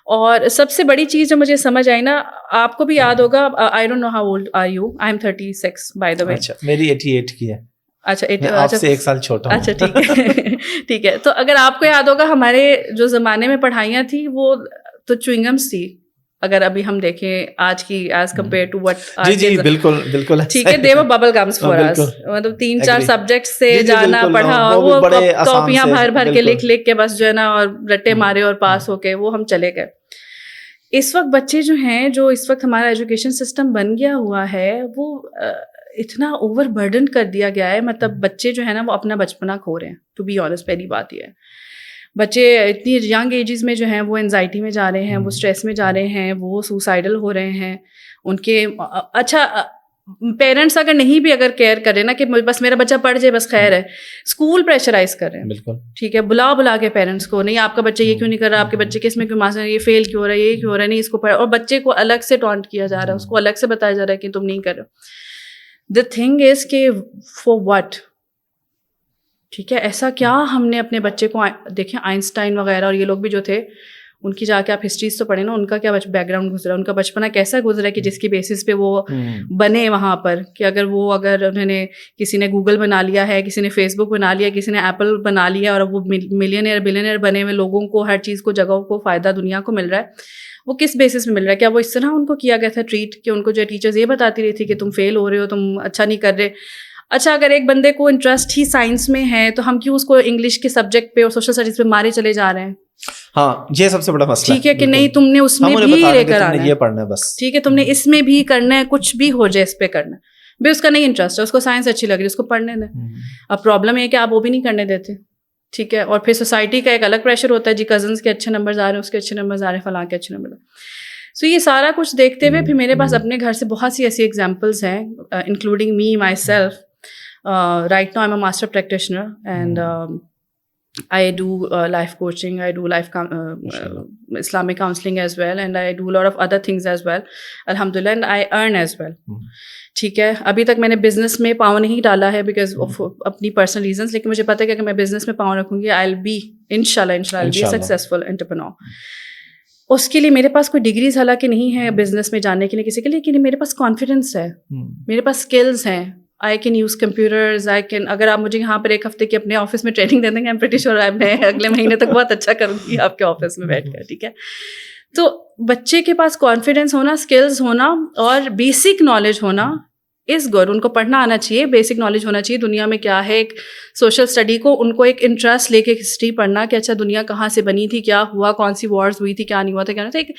اور سب سے بڑی چیز جو مجھے سمجھ آئی نا, آپ کو بھی یاد ہوگا, I don't know how old are you, I am 36 by the way. اچھا میری 88 کی ہے. اچھا آپ سے 1 سال چھوٹا ہوں. اچھا ٹھیک ہے ٹھیک ہے. تو اگر آپ کو یاد ہوگا ہمارے جو زمانے میں پڑھائیاں تھیں وہ تو چوئنگمس تھی. اگر ابھی ہم دیکھیں آج کی ایز کمپیئر ٹو وٹ, جی بالکل بالکل ٹھیک ہے, دے وہ ببل گمس فار اس, مطلب 3-4 سبجیکٹ سے جانا پڑھا, اور وہ کاپیاں بھر کے لکھ کے بس جو ہے نا, اور رٹے مارے اور پاس ہو کے وہ ہم چلے گئے. اس وقت بچے جو ہیں, جو اس وقت ہمارا ایجوکیشن سسٹم بن گیا ہوا ہے, وہ اتنا اوور برڈن کر دیا گیا ہے. مطلب بچے جو ہے نا وہ اپنا بچپنا کھو رہے ہیں, ٹو بی آنیسٹ. پہلی بات یہ ہے, بچے اتنی ینگ ایجز میں جو ہیں وہ انزائٹی میں جا رہے ہیں, وہ اسٹریس میں جا رہے ہیں, وہ سوسائڈل ہو رہے ہیں. ان کے اچھا پیرنٹس اگر نہیں بھی اگر کیئر کرے نا کہ بس میرا بچہ پڑھ جائے بس خیر ہے, اسکول پریشرائز کر رہے ہیں. بالکل ٹھیک ہے, بلا کے پیرنٹس کو, نہیں آپ کا بچہ یہ کیوں نہیں کر رہا, آپ کے بچے کے اس میں کیوں مارکس, یہ فیل کیوں ہو رہا ہے, یہ کیوں ہو رہا ہے, نہیں اس کو پڑھ, اور بچے کو الگ سے ٹونٹ کیا جا رہا ہے, اس کو الگ سے بتایا جا رہا ہے کہ تم نہیں کر رہے. دا تھنگ از کہ فار واٹ, ٹھیک ہے, ایسا کیا ہم نے اپنے بچے کو, دیکھیں آئنسٹائن وغیرہ اور یہ لوگ بھی جو تھے, ان کی جا کے آپ ہسٹریز تو پڑھیں نا, ان کا کیا بیک گراؤنڈ گزرا, ان کا بچپنا کیسا گزرا کہ جس کی بیسس پہ وہ بنے وہاں پر. کہ اگر انہوں نے کسی نے گوگل بنا لیا ہے, کسی نے فیس بک بنا لیا, کسی نے ایپل بنا لیا, اور وہ ملینئر بلینئر بنے ہوئے لوگوں کو ہر چیز کو, جگہوں کو فائدہ دنیا کو مل رہا ہے, وہ کس بیسس میں مل رہا ہے؟ کیا وہ اس طرح ان کو کیا گیا تھا ٹریٹ کہ ان کو جو ٹیچرز یہ بتاتی رہی تھی کہ تم فیل ہو رہے ہو, تم اچھا نہیں کر رہے. اچھا اگر ایک بندے کو انٹرسٹ ہی سائنس میں ہے تو ہم کیوں اس کو انگلش کے سبجیکٹ پہ اور سوشل اسٹڈیز پہ مارے چلے جا رہے ہیں؟ ہاں یہ سب سے بڑا مسئلہ ٹھیک ہے کہ نہیں, تم نے اس میں بھی لے کر آنا ہے, یہ پڑھنا ہے بس, ٹھیک ہے, تم نے اس میں بھی کرنا ہے, کچھ بھی ہو جائے اس پہ کرنا ہے بھائی. اس کا نہیں انٹرسٹ ہے, اس کو سائنس اچھی لگ رہی ہے, اس کو پڑھنے دیں. اب پرابلم یہ ہے کہ آپ وہ بھی نہیں کرنے دیتے, ٹھیک ہے, اور پھر سوسائٹی کا ایک الگ پریشر ہوتا ہے, جی کزنس کے اچھے نمبرز آ رہے ہیں, اس کے اچھے نمبرز آ رہے ہیں, فلاں کے اچھے نمبر. سو یہ سارا کچھ دیکھتے ہوئے پھر میرے پاس اپنے گھر سے بہت سی ایسی ایگزامپلس ہیں, including me my self. Right now I'm a master practitioner and I do life coaching, I do life Islamic counseling as well, and I do a lot of other things as well, alhamdulillah, and I earn as well. ٹھیک ہے, ابھی تک میں نے business میں پاؤں نہیں ڈالا ہے بیکاز آف اپنی پرسنل ریزنس, لیکن مجھے پتہ ہے کہ اگر میں بزنس میں پاؤں رکھوں گی I'll be inshallah be a successful entrepreneur. اس کے لیے میرے پاس کوئی ڈگریز حالانکہ نہیں ہے بزنس میں جانے کے لیے کسی کے لیے, لیکن میرے پاس کانفیڈنس ہے, میرے پاس اسکلز ہیں. I can use computers, اگر آپ مجھے یہاں پر 1 ہفتے کی اپنے آفس میں ٹریننگ دے دیں گے, I'm pretty sure میں اگلے مہینے تک بہت اچھا کروں گی آپ کے آفس میں بیٹھ کر, ٹھیک ہے. تو بچے کے پاس کانفیڈنس ہونا, اسکلز ہونا اور بیسک نالج ہونا از گڈ. ان کو پڑھنا آنا چاہیے, بیسک نالج ہونا چاہیے دنیا میں کیا ہے. ایک سوشل اسٹڈی کو ان کو ایک انٹرسٹ لے کے ہسٹری پڑھنا کہ اچھا دنیا کہاں سے بنی تھی, کیا ہوا, کون سی وارز ہوئی تھی, کیا نہیں ہوا تھا, کیا نہیں تھا.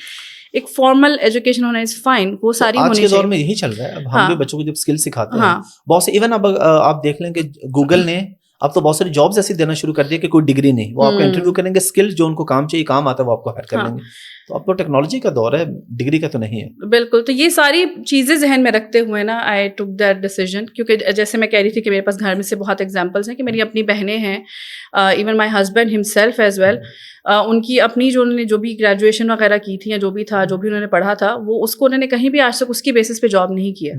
ایک فارمل ایجوکیشن ہونا از فائن, وہ ساری ہونی چاہیے. آج کے دور میں یہی چل رہا ہے. اب ہم بھی بچوں کو جب اسکل سکھاتے ہیں بہت سے, ایون اب آپ دیکھ لیں کہ گوگل نے اب تو بہت ساری جابس ایسی دینا شروع کر دیا کہ کوئی ڈگری نہیں, وہ آپ کو انٹرویو کریں گے, اسکل جو ان کو کام چاہیے, کام آتا ہے وہ آپ کو ہائر کر لیں گے. تو اب تو ٹیکنالوجی کا دور ہے, ڈگری کا تو نہیں ہے. بالکل. تو یہ ساری چیزیں ذہن میں رکھتے ہوئے نا آئی ٹک دیٹ ڈیسیژن, کیونکہ جیسے میں کہہ رہی تھی کہ میرے پاس گھر میں سے بہت ایگزامپلس ہیں کہ میری اپنی بہنیں ہیں, even my husband himself as well, ان کی اپنی جو انہوں نے جو بھی گریجویشن وغیرہ کی تھی یا جو بھی تھا, جو بھی انہوں نے پڑھا تھا, وہ اس کو انہوں نے کہیں بھی آج تک اس کی بیسس پہ جاب نہیں کیا.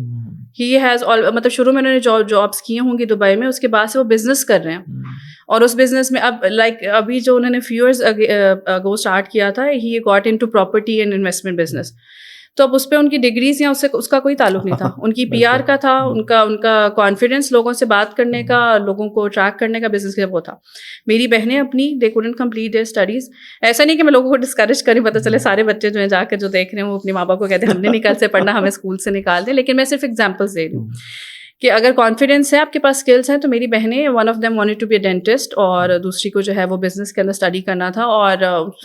ہی ہیز مطلب شروع میں انہوں نے جابس کی ہوں گی دبئی میں, اس کے بعد سے وہ بزنس کر رہے ہیں, اور اس بزنس میں اب لائک ابھی جو انہوں نے فیو ایئرز اگو اسٹارٹ کیا تھا, he got into property and investment business. تو اب اس پہ ان کی ڈگریز یا اس کا کوئی تعلق نہیں تھا, ان کی پی آر کا تھا, ان کا کانفیڈنس, لوگوں سے بات کرنے کا, لوگوں کو اٹریکٹ کرنے کا بزنس وہ تھا. میری بہنیں اپنی they couldn't complete their studies. ایسا نہیں کہ میں لوگوں کو ڈسکریج کریں, پتہ چلے سارے بچے جو ہیں جا کے جو دیکھ رہے ہیں وہ اپنے ماں باپ کو کہتے ہیں ہم نے نکال سے پڑھنا, ہمیں اسکول سے نکال دیں, لیکن میں صرف ایگزامپلس دے رہی ہوں کہ اگر کانفیڈینس ہے آپ کے پاس اسکلس ہیں. تو میری بہنیں one of them wanted to be a dentist اور دوسری کو جو ہے وہ بزنس کے اندر اسٹڈی کرنا تھا, اور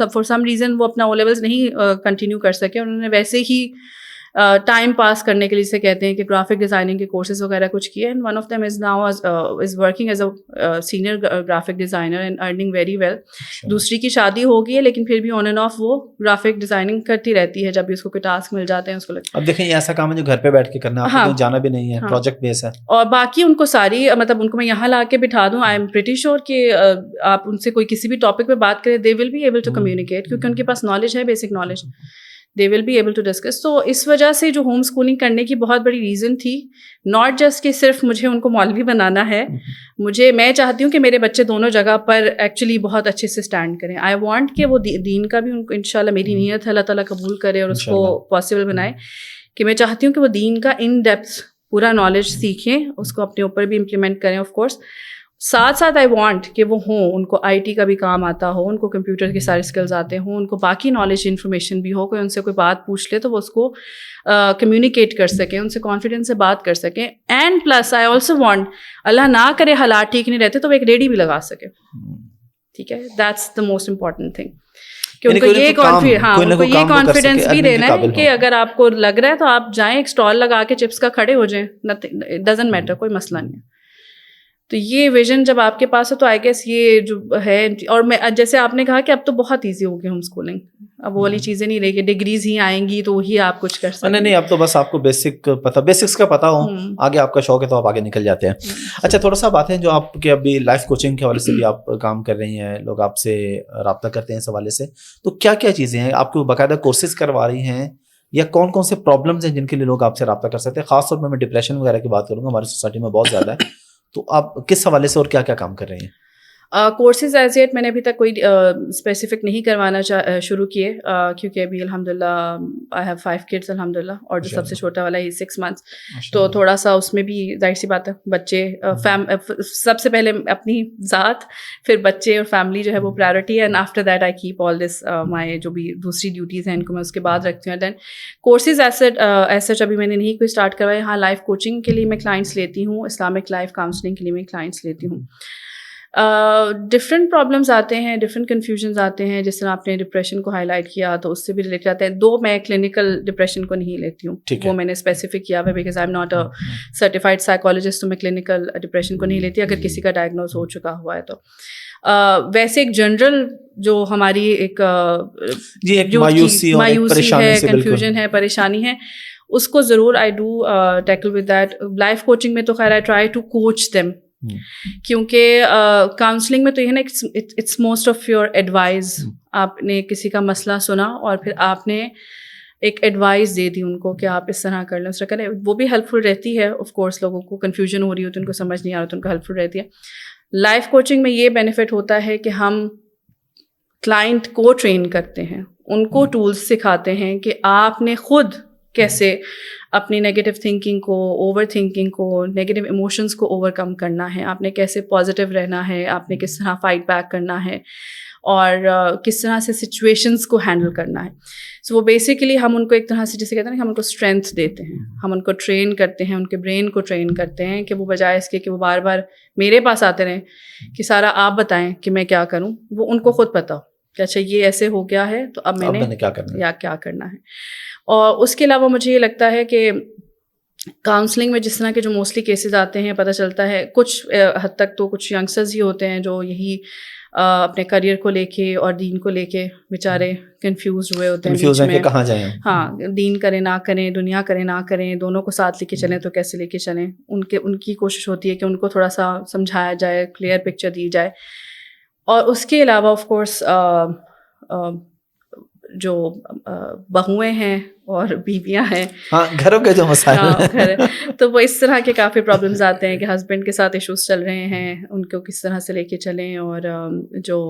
فار سم ریزن وہ اپنا او لیولس نہیں کنٹینیو کر سکے. انہوں نے ویسے ہی ٹائم پاس کرنے کے لیے سے کہتے ہیں کہ گرافک ڈیزائننگ کے کورسز وغیرہ کچھ کیے, and one of them is now is working as a senior graphic designer and earning very well. دوسری کی شادی ہو گئی ہے لیکن پھر بھی آن اینڈ آف وہ گرافک ڈیزائننگ کرتی رہتی ہے جب بھی اس کو کوئی ٹاسک مل جاتے ہیں اس کو لگتا ہے. اب دیکھیں یہ ایسا کام ہے جو گھر پہ بیٹھ کے کرنا ہے, آپ کو جانا بھی نہیں ہے, پروجیکٹ بیس ہے. اور باقی ان کو ساری مطلب ان کو میں یہاں لا کے بٹھا دوں, آئی ایم پریٹی شیور کہ آپ ان سے کوئی کسی بھی ٹاپک پہ بات کریں, they will be able to communicate, کیونکہ ان کے پاس نالج ہے, basic knowledge, they will be able to discuss. تو اس وجہ سے جو ہوم اسکولنگ کرنے کی بہت بڑی ریزن تھی, ناٹ جسٹ کہ صرف مجھے ان کو مولوی بنانا ہے, میں چاہتی ہوں کہ میرے بچے دونوں جگہ پر ایکچولی بہت اچھے سے اسٹینڈ کریں. آئی وانٹ کہ وہ دین کا بھی ان کو انشاءاللہ, میری نیت ہے اللہ تعالیٰ قبول کرے اور اس کو پاسبل بنائے, کہ میں چاہتی ہوں کہ وہ دین کا ان ڈیپتھ پورا نالج سیکھیں, اس کو اپنے اوپر بھی امپلیمنٹ کریں. آف کورس ساتھ ساتھ آئی وانٹ کہ وہ ہوں, ان کو آئی ٹی کا بھی کام آتا ہو, ان کو کمپیوٹر کے سارے اسکلز آتے ہوں, ان کو باقی نالج انفارمیشن بھی ہو, کوئی ان سے کوئی بات پوچھ لے تو وہ اس کو کمیونیکیٹ کر سکیں, ان سے کانفیڈنس سے بات کر سکیں. And plus I also want, Allah نہ کرے حالات ٹھیک نہیں رہتے تو وہ ایک ریڈی بھی لگا سکے. ٹھیک ہے, that's the most important thing, کہ ان کو یہ کانفیڈینس بھی دینا ہے کہ اگر آپ کو لگ رہا ہے تو آپ جائیں, ایک اسٹال لگا کے چپس کا کھڑے ہو جائیں, ڈزنٹ میٹر, کوئی مسئلہ نہیں ہے. تو یہ ویژن جب آپ کے پاس ہے تو آئی گیس یہ جو ہے, اور میں جیسے آپ نے کہا کہ اب تو بہت ایزی ہو گیا ہوم اسکولنگ, اب وہ والی چیزیں نہیں رہی کہ ڈگریز ہی آئیں گی تو وہی آپ کچھ کر سکتے. نہیں, اب تو بس آپ کو بیسکس کا پتا ہو, آگے آپ کا شوق ہے تو آپ آگے نکل جاتے ہیں. اچھا, تھوڑا سا بات ہے جو آپ کے ابھی لائف کوچنگ کے حوالے سے بھی آپ کام کر رہی ہیں, لوگ آپ سے رابطہ کرتے ہیں اس حوالے سے, تو کیا کیا چیزیں ہیں آپ کو باقاعدہ کورسز کروا رہی ہیں, یا کون کون سے پرابلمس ہیں جن کے لیے لوگ آپ سے رابطہ کر سکتے ہیں؟ خاص طور پہ میں ڈپریشن وغیرہ کی بات کروں گا, ہماری سوسائٹی میں بہت زیادہ ہے, تو آپ کس حوالے سے اور کیا کیا کام کر رہے ہیں؟ کورسز ایز ایٹ میں نے ابھی تک کوئی اسپیسیفک نہیں کروانا شروع کیے, کیونکہ ابھی الحمد للہ آئی ہیو 5 kids الحمد للہ, اور جو سب سے چھوٹا والا ہے 6 months, تو تھوڑا سا اس میں بھی ظاہر سی بات ہے, بچے سب سے پہلے اپنی ذات, پھر بچے اور فیملی جو ہے وہ پرائرٹی ہے, and after that I keep all this my جو بھی دوسری ڈیوٹیز ہیں ان کو میں اس کے بعد رکھتی ہوں. دین کورسز ایز سچ ابھی میں نے نہیں کوئی اسٹارٹ کروائے. ہاں, لائف کوچنگ کے لیے میں کلائنٹس لیتی ہوں, اسلامک لائف کاؤنسلنگ کے لیے میں کلائنٹس لیتی ہوں. ڈفرینٹ پرابلمس آتے ہیں, ڈفرینٹ کنفیوژنز آتے ہیں, جس طرح آپ نے ڈپریشن کو ہائی لائٹ کیا تو اس سے بھی ریلیٹ آتے ہیں. میں کلینکل ڈپریشن کو نہیں لیتی ہوں, وہ میں نے اسپیسیفک کیا ہے because I am not a certified psychologist, تو میں کلینکل ڈپریشن کو نہیں لیتی اگر کسی کا ڈائگنوز ہو چکا ہوا ہے تو. ویسے ایک جنرل جو ہماری ایک مایوسی ہے, کنفیوژن ہے, پریشانی ہے, اس کو ضرور I do tackle with that. Life coaching میں تو خیر I try to coach them, کیونکہ کاؤنسلنگ میں تو یہ ہے نا, it's most of your advice. آپ نے کسی کا مسئلہ سنا اور پھر آپ نے ایک ایڈوائز دے دی ان کو کہ آپ اس طرح کر لیں, اس طرح کریں, وہ بھی ہیلپ فل رہتی ہے. آف کورس لوگوں کو کنفیوژن ہو رہی ہوتی ہے, ان کو سمجھ نہیں آ رہا تو ان کو ہیلپ فل رہتی ہے. لائف کوچنگ میں یہ بینیفٹ ہوتا ہے کہ ہم کلائنٹ کو ٹرین کرتے ہیں, ان کو ٹولس سکھاتے ہیں کہ آپ نے خود کیسے اپنی نگیٹو تھنکنگ کو, اوور تھنکنگ کو, نگیٹو ایموشنس کو اوور کم کرنا ہے, آپ نے کیسے پازیٹیو رہنا ہے, آپ نے کس طرح فائٹ بیک کرنا ہے, اور کس طرح سے سچویشنس کو ہینڈل کرنا ہے. سو وہ بیسیکلی ہم ان کو ایک طرح سے جسے کہتے ہیں کہ ہم ان کو اسٹرینتھ دیتے ہیں, ہم ان کو ٹرین کرتے ہیں, ان کے برین کو ٹرین کرتے ہیں کہ وہ بجائے اس کے کہ وہ بار بار میرے پاس آتے رہیں کہ سارا آپ بتائیں کہ میں کیا کروں, وہ ان کو خود پتا ہو کہ اچھا یہ ایسے ہو گیا ہے تو اب میں نے کیا کرنا ہے. اور اس کے علاوہ مجھے یہ لگتا ہے کہ کاؤنسلنگ میں جس طرح کے جو موسٹلی کیسز آتے ہیں, پتہ چلتا ہے کچھ حد تک تو کچھ ینگسٹرز ہی ہوتے ہیں جو یہی اپنے کریئر کو لے کے اور دین کو لے کے بیچارے کنفیوزڈ ہوئے ہوتے ہیں بیچ میں, کہاں جائیں. ہاں, دین کریں نہ کریں, دنیا کریں نہ کریں, دونوں کو ساتھ لے کے چلیں تو کیسے لے کے چلیں. ان کی کوشش ہوتی ہے کہ ان کو تھوڑا سا سمجھایا جائے, کلیئر پکچر دی جائے. اور اس کے علاوہ آف کورس جو بہویں ہیں اور بیویاں ہیں, ہاں, گھروں کے جو مسائل تو وہ اس طرح کے کافی پرابلمس آتے ہیں کہ ہسبینڈ کے ساتھ ایشوز چل رہے ہیں, ان کو کس طرح سے لے کے چلیں, اور جو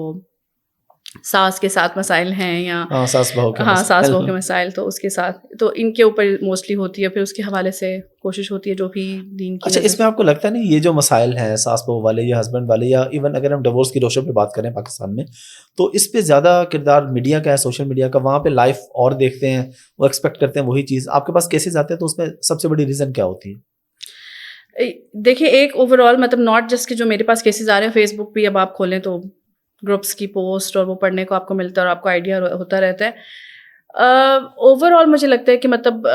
ساس کے ساتھ مسائل ہیں یا ساس بہو کے مسائل, تو اس کے ساتھ تو ان کے اوپر موسٹلی ہوتی ہے. پھر اس کے حوالے سے کوشش ہوتی ہے جو بھی دین کی. اچھا, اس میں آپ کو لگتا ہے نہیں یہ جو مسائل ہیں ساس بہو والے یا ہسبینڈ والے, یا ایون اگر ہم ڈیورس کی روشوں پہ بات کریں پاکستان میں, تو اس پہ زیادہ کردار میڈیا کا ہے, سوشل میڈیا کا. وہاں پہ لائف اور دیکھتے ہیں, وہ ایکسپیکٹ کرتے ہیں وہی چیز, آپ کے پاس کیسز آتے ہیں, تو اس میں سب سے بڑی ریزن کیا ہوتی ہے؟ دیکھیے ایک اوور آل مطلب ناٹ جسٹ کہ جو میرے پاس کیسز آ رہے ہیں فیس بک پہ اب آپ کھولیں تو گروپس کی پوسٹ اور وہ پڑھنے کو آپ کو ملتا ہے اور آپ کو آئیڈیا ہوتا رہتا ہے. اوور آل مجھے لگتا ہے کہ مطلب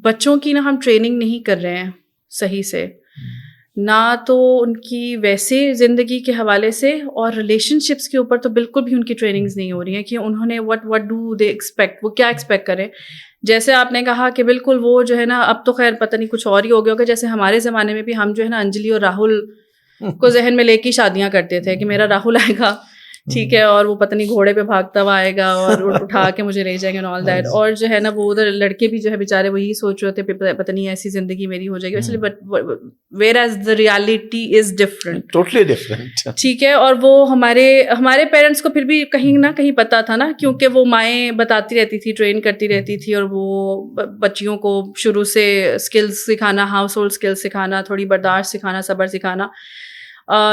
بچوں کی نا ہم ٹریننگ نہیں کر رہے ہیں صحیح سے, نہ تو ان کی ویسے زندگی کے حوالے سے, اور ریلیشن شپس کے اوپر تو بالکل بھی ان کی ٹریننگز نہیں ہو رہی ہیں کہ انہوں نے وٹ ڈو دے ایکسپیکٹ, وہ کیا ایکسپیکٹ کریں. جیسے آپ نے کہا کہ بالکل وہ جو ہے نا اب تو خیر پتہ نہیں کچھ اور ہی ہو گیا ہوگا, جیسے ہمارے زمانے میں بھی ہم جو ہے نا انجلی اور راہل کو ذہن میں لے کے شادیاں کرتے تھے کہ میرا راہل آئے گا ٹھیک ہے, اور وہ پتہ نہیں گھوڑے پہ بھاگتا ہوا آئے گا اور اٹھا کے مجھے لے جائیں گے آل دیٹ. اور جو ہے نا وہ ادھر لڑکے بھی جو ہے بیچارے وہی سوچ رہے تھے پتہ نہیں ایسی زندگی میری ہو جائے گی ویسے, but where as the reality is different, totally different. ٹھیک ہے. اور وہ ہمارے پیرنٹس کو پھر بھی کہیں نہ کہیں پتہ تھا نا, کیونکہ وہ مائیں بتاتی رہتی تھی, ٹرین کرتی رہتی تھی, اور وہ بچیوں کو شروع سے اسکلس سکھانا, ہاؤس ہولڈ اسکلس سکھانا, تھوڑی برداشت سکھانا, صبر سکھانا.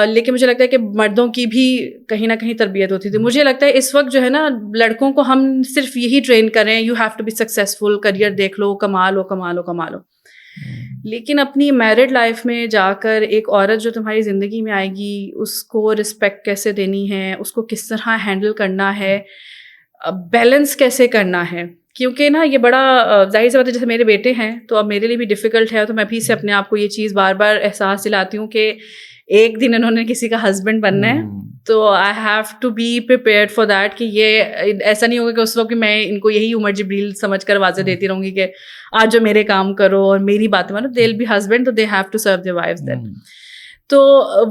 لیکن مجھے لگتا ہے کہ مردوں کی بھی کہیں نہ کہیں تربیت ہوتی تھی. مجھے لگتا ہے اس وقت جو ہے نا لڑکوں کو ہم صرف یہی ٹرین کریں, you have to be successful, career دیکھ لو, کما لو کما لو کما لو. لیکن اپنی میرڈ لائف میں جا کر ایک عورت جو تمہاری زندگی میں آئے گی اس کو رسپیکٹ کیسے دینی ہے, اس کو کس طرح ہینڈل کرنا ہے, بیلنس کیسے کرنا ہے. کیونکہ نا یہ بڑا ظاہر سی بات ہے, جیسے میرے بیٹے ہیں تو اب میرے لیے بھی ڈیفیکلٹ ہے, تو میں بھی سے اپنے آپ کو یہ چیز بار بار احساس دلاتی ہوں کہ ایک دن انہوں نے کسی کا ہسبینڈ بننا ہے, تو I have to be prepared for that کہ یہ ایسا نہیں ہوگا کہ اس وقت میں ان کو یہی عمر جبریل سمجھ کر واضح دیتی رہوں گی کہ آج جو میرے کام کرو اور میری باتیں مانو. دے ول بی ہسبینڈ, تو they have to serve their wives then. تو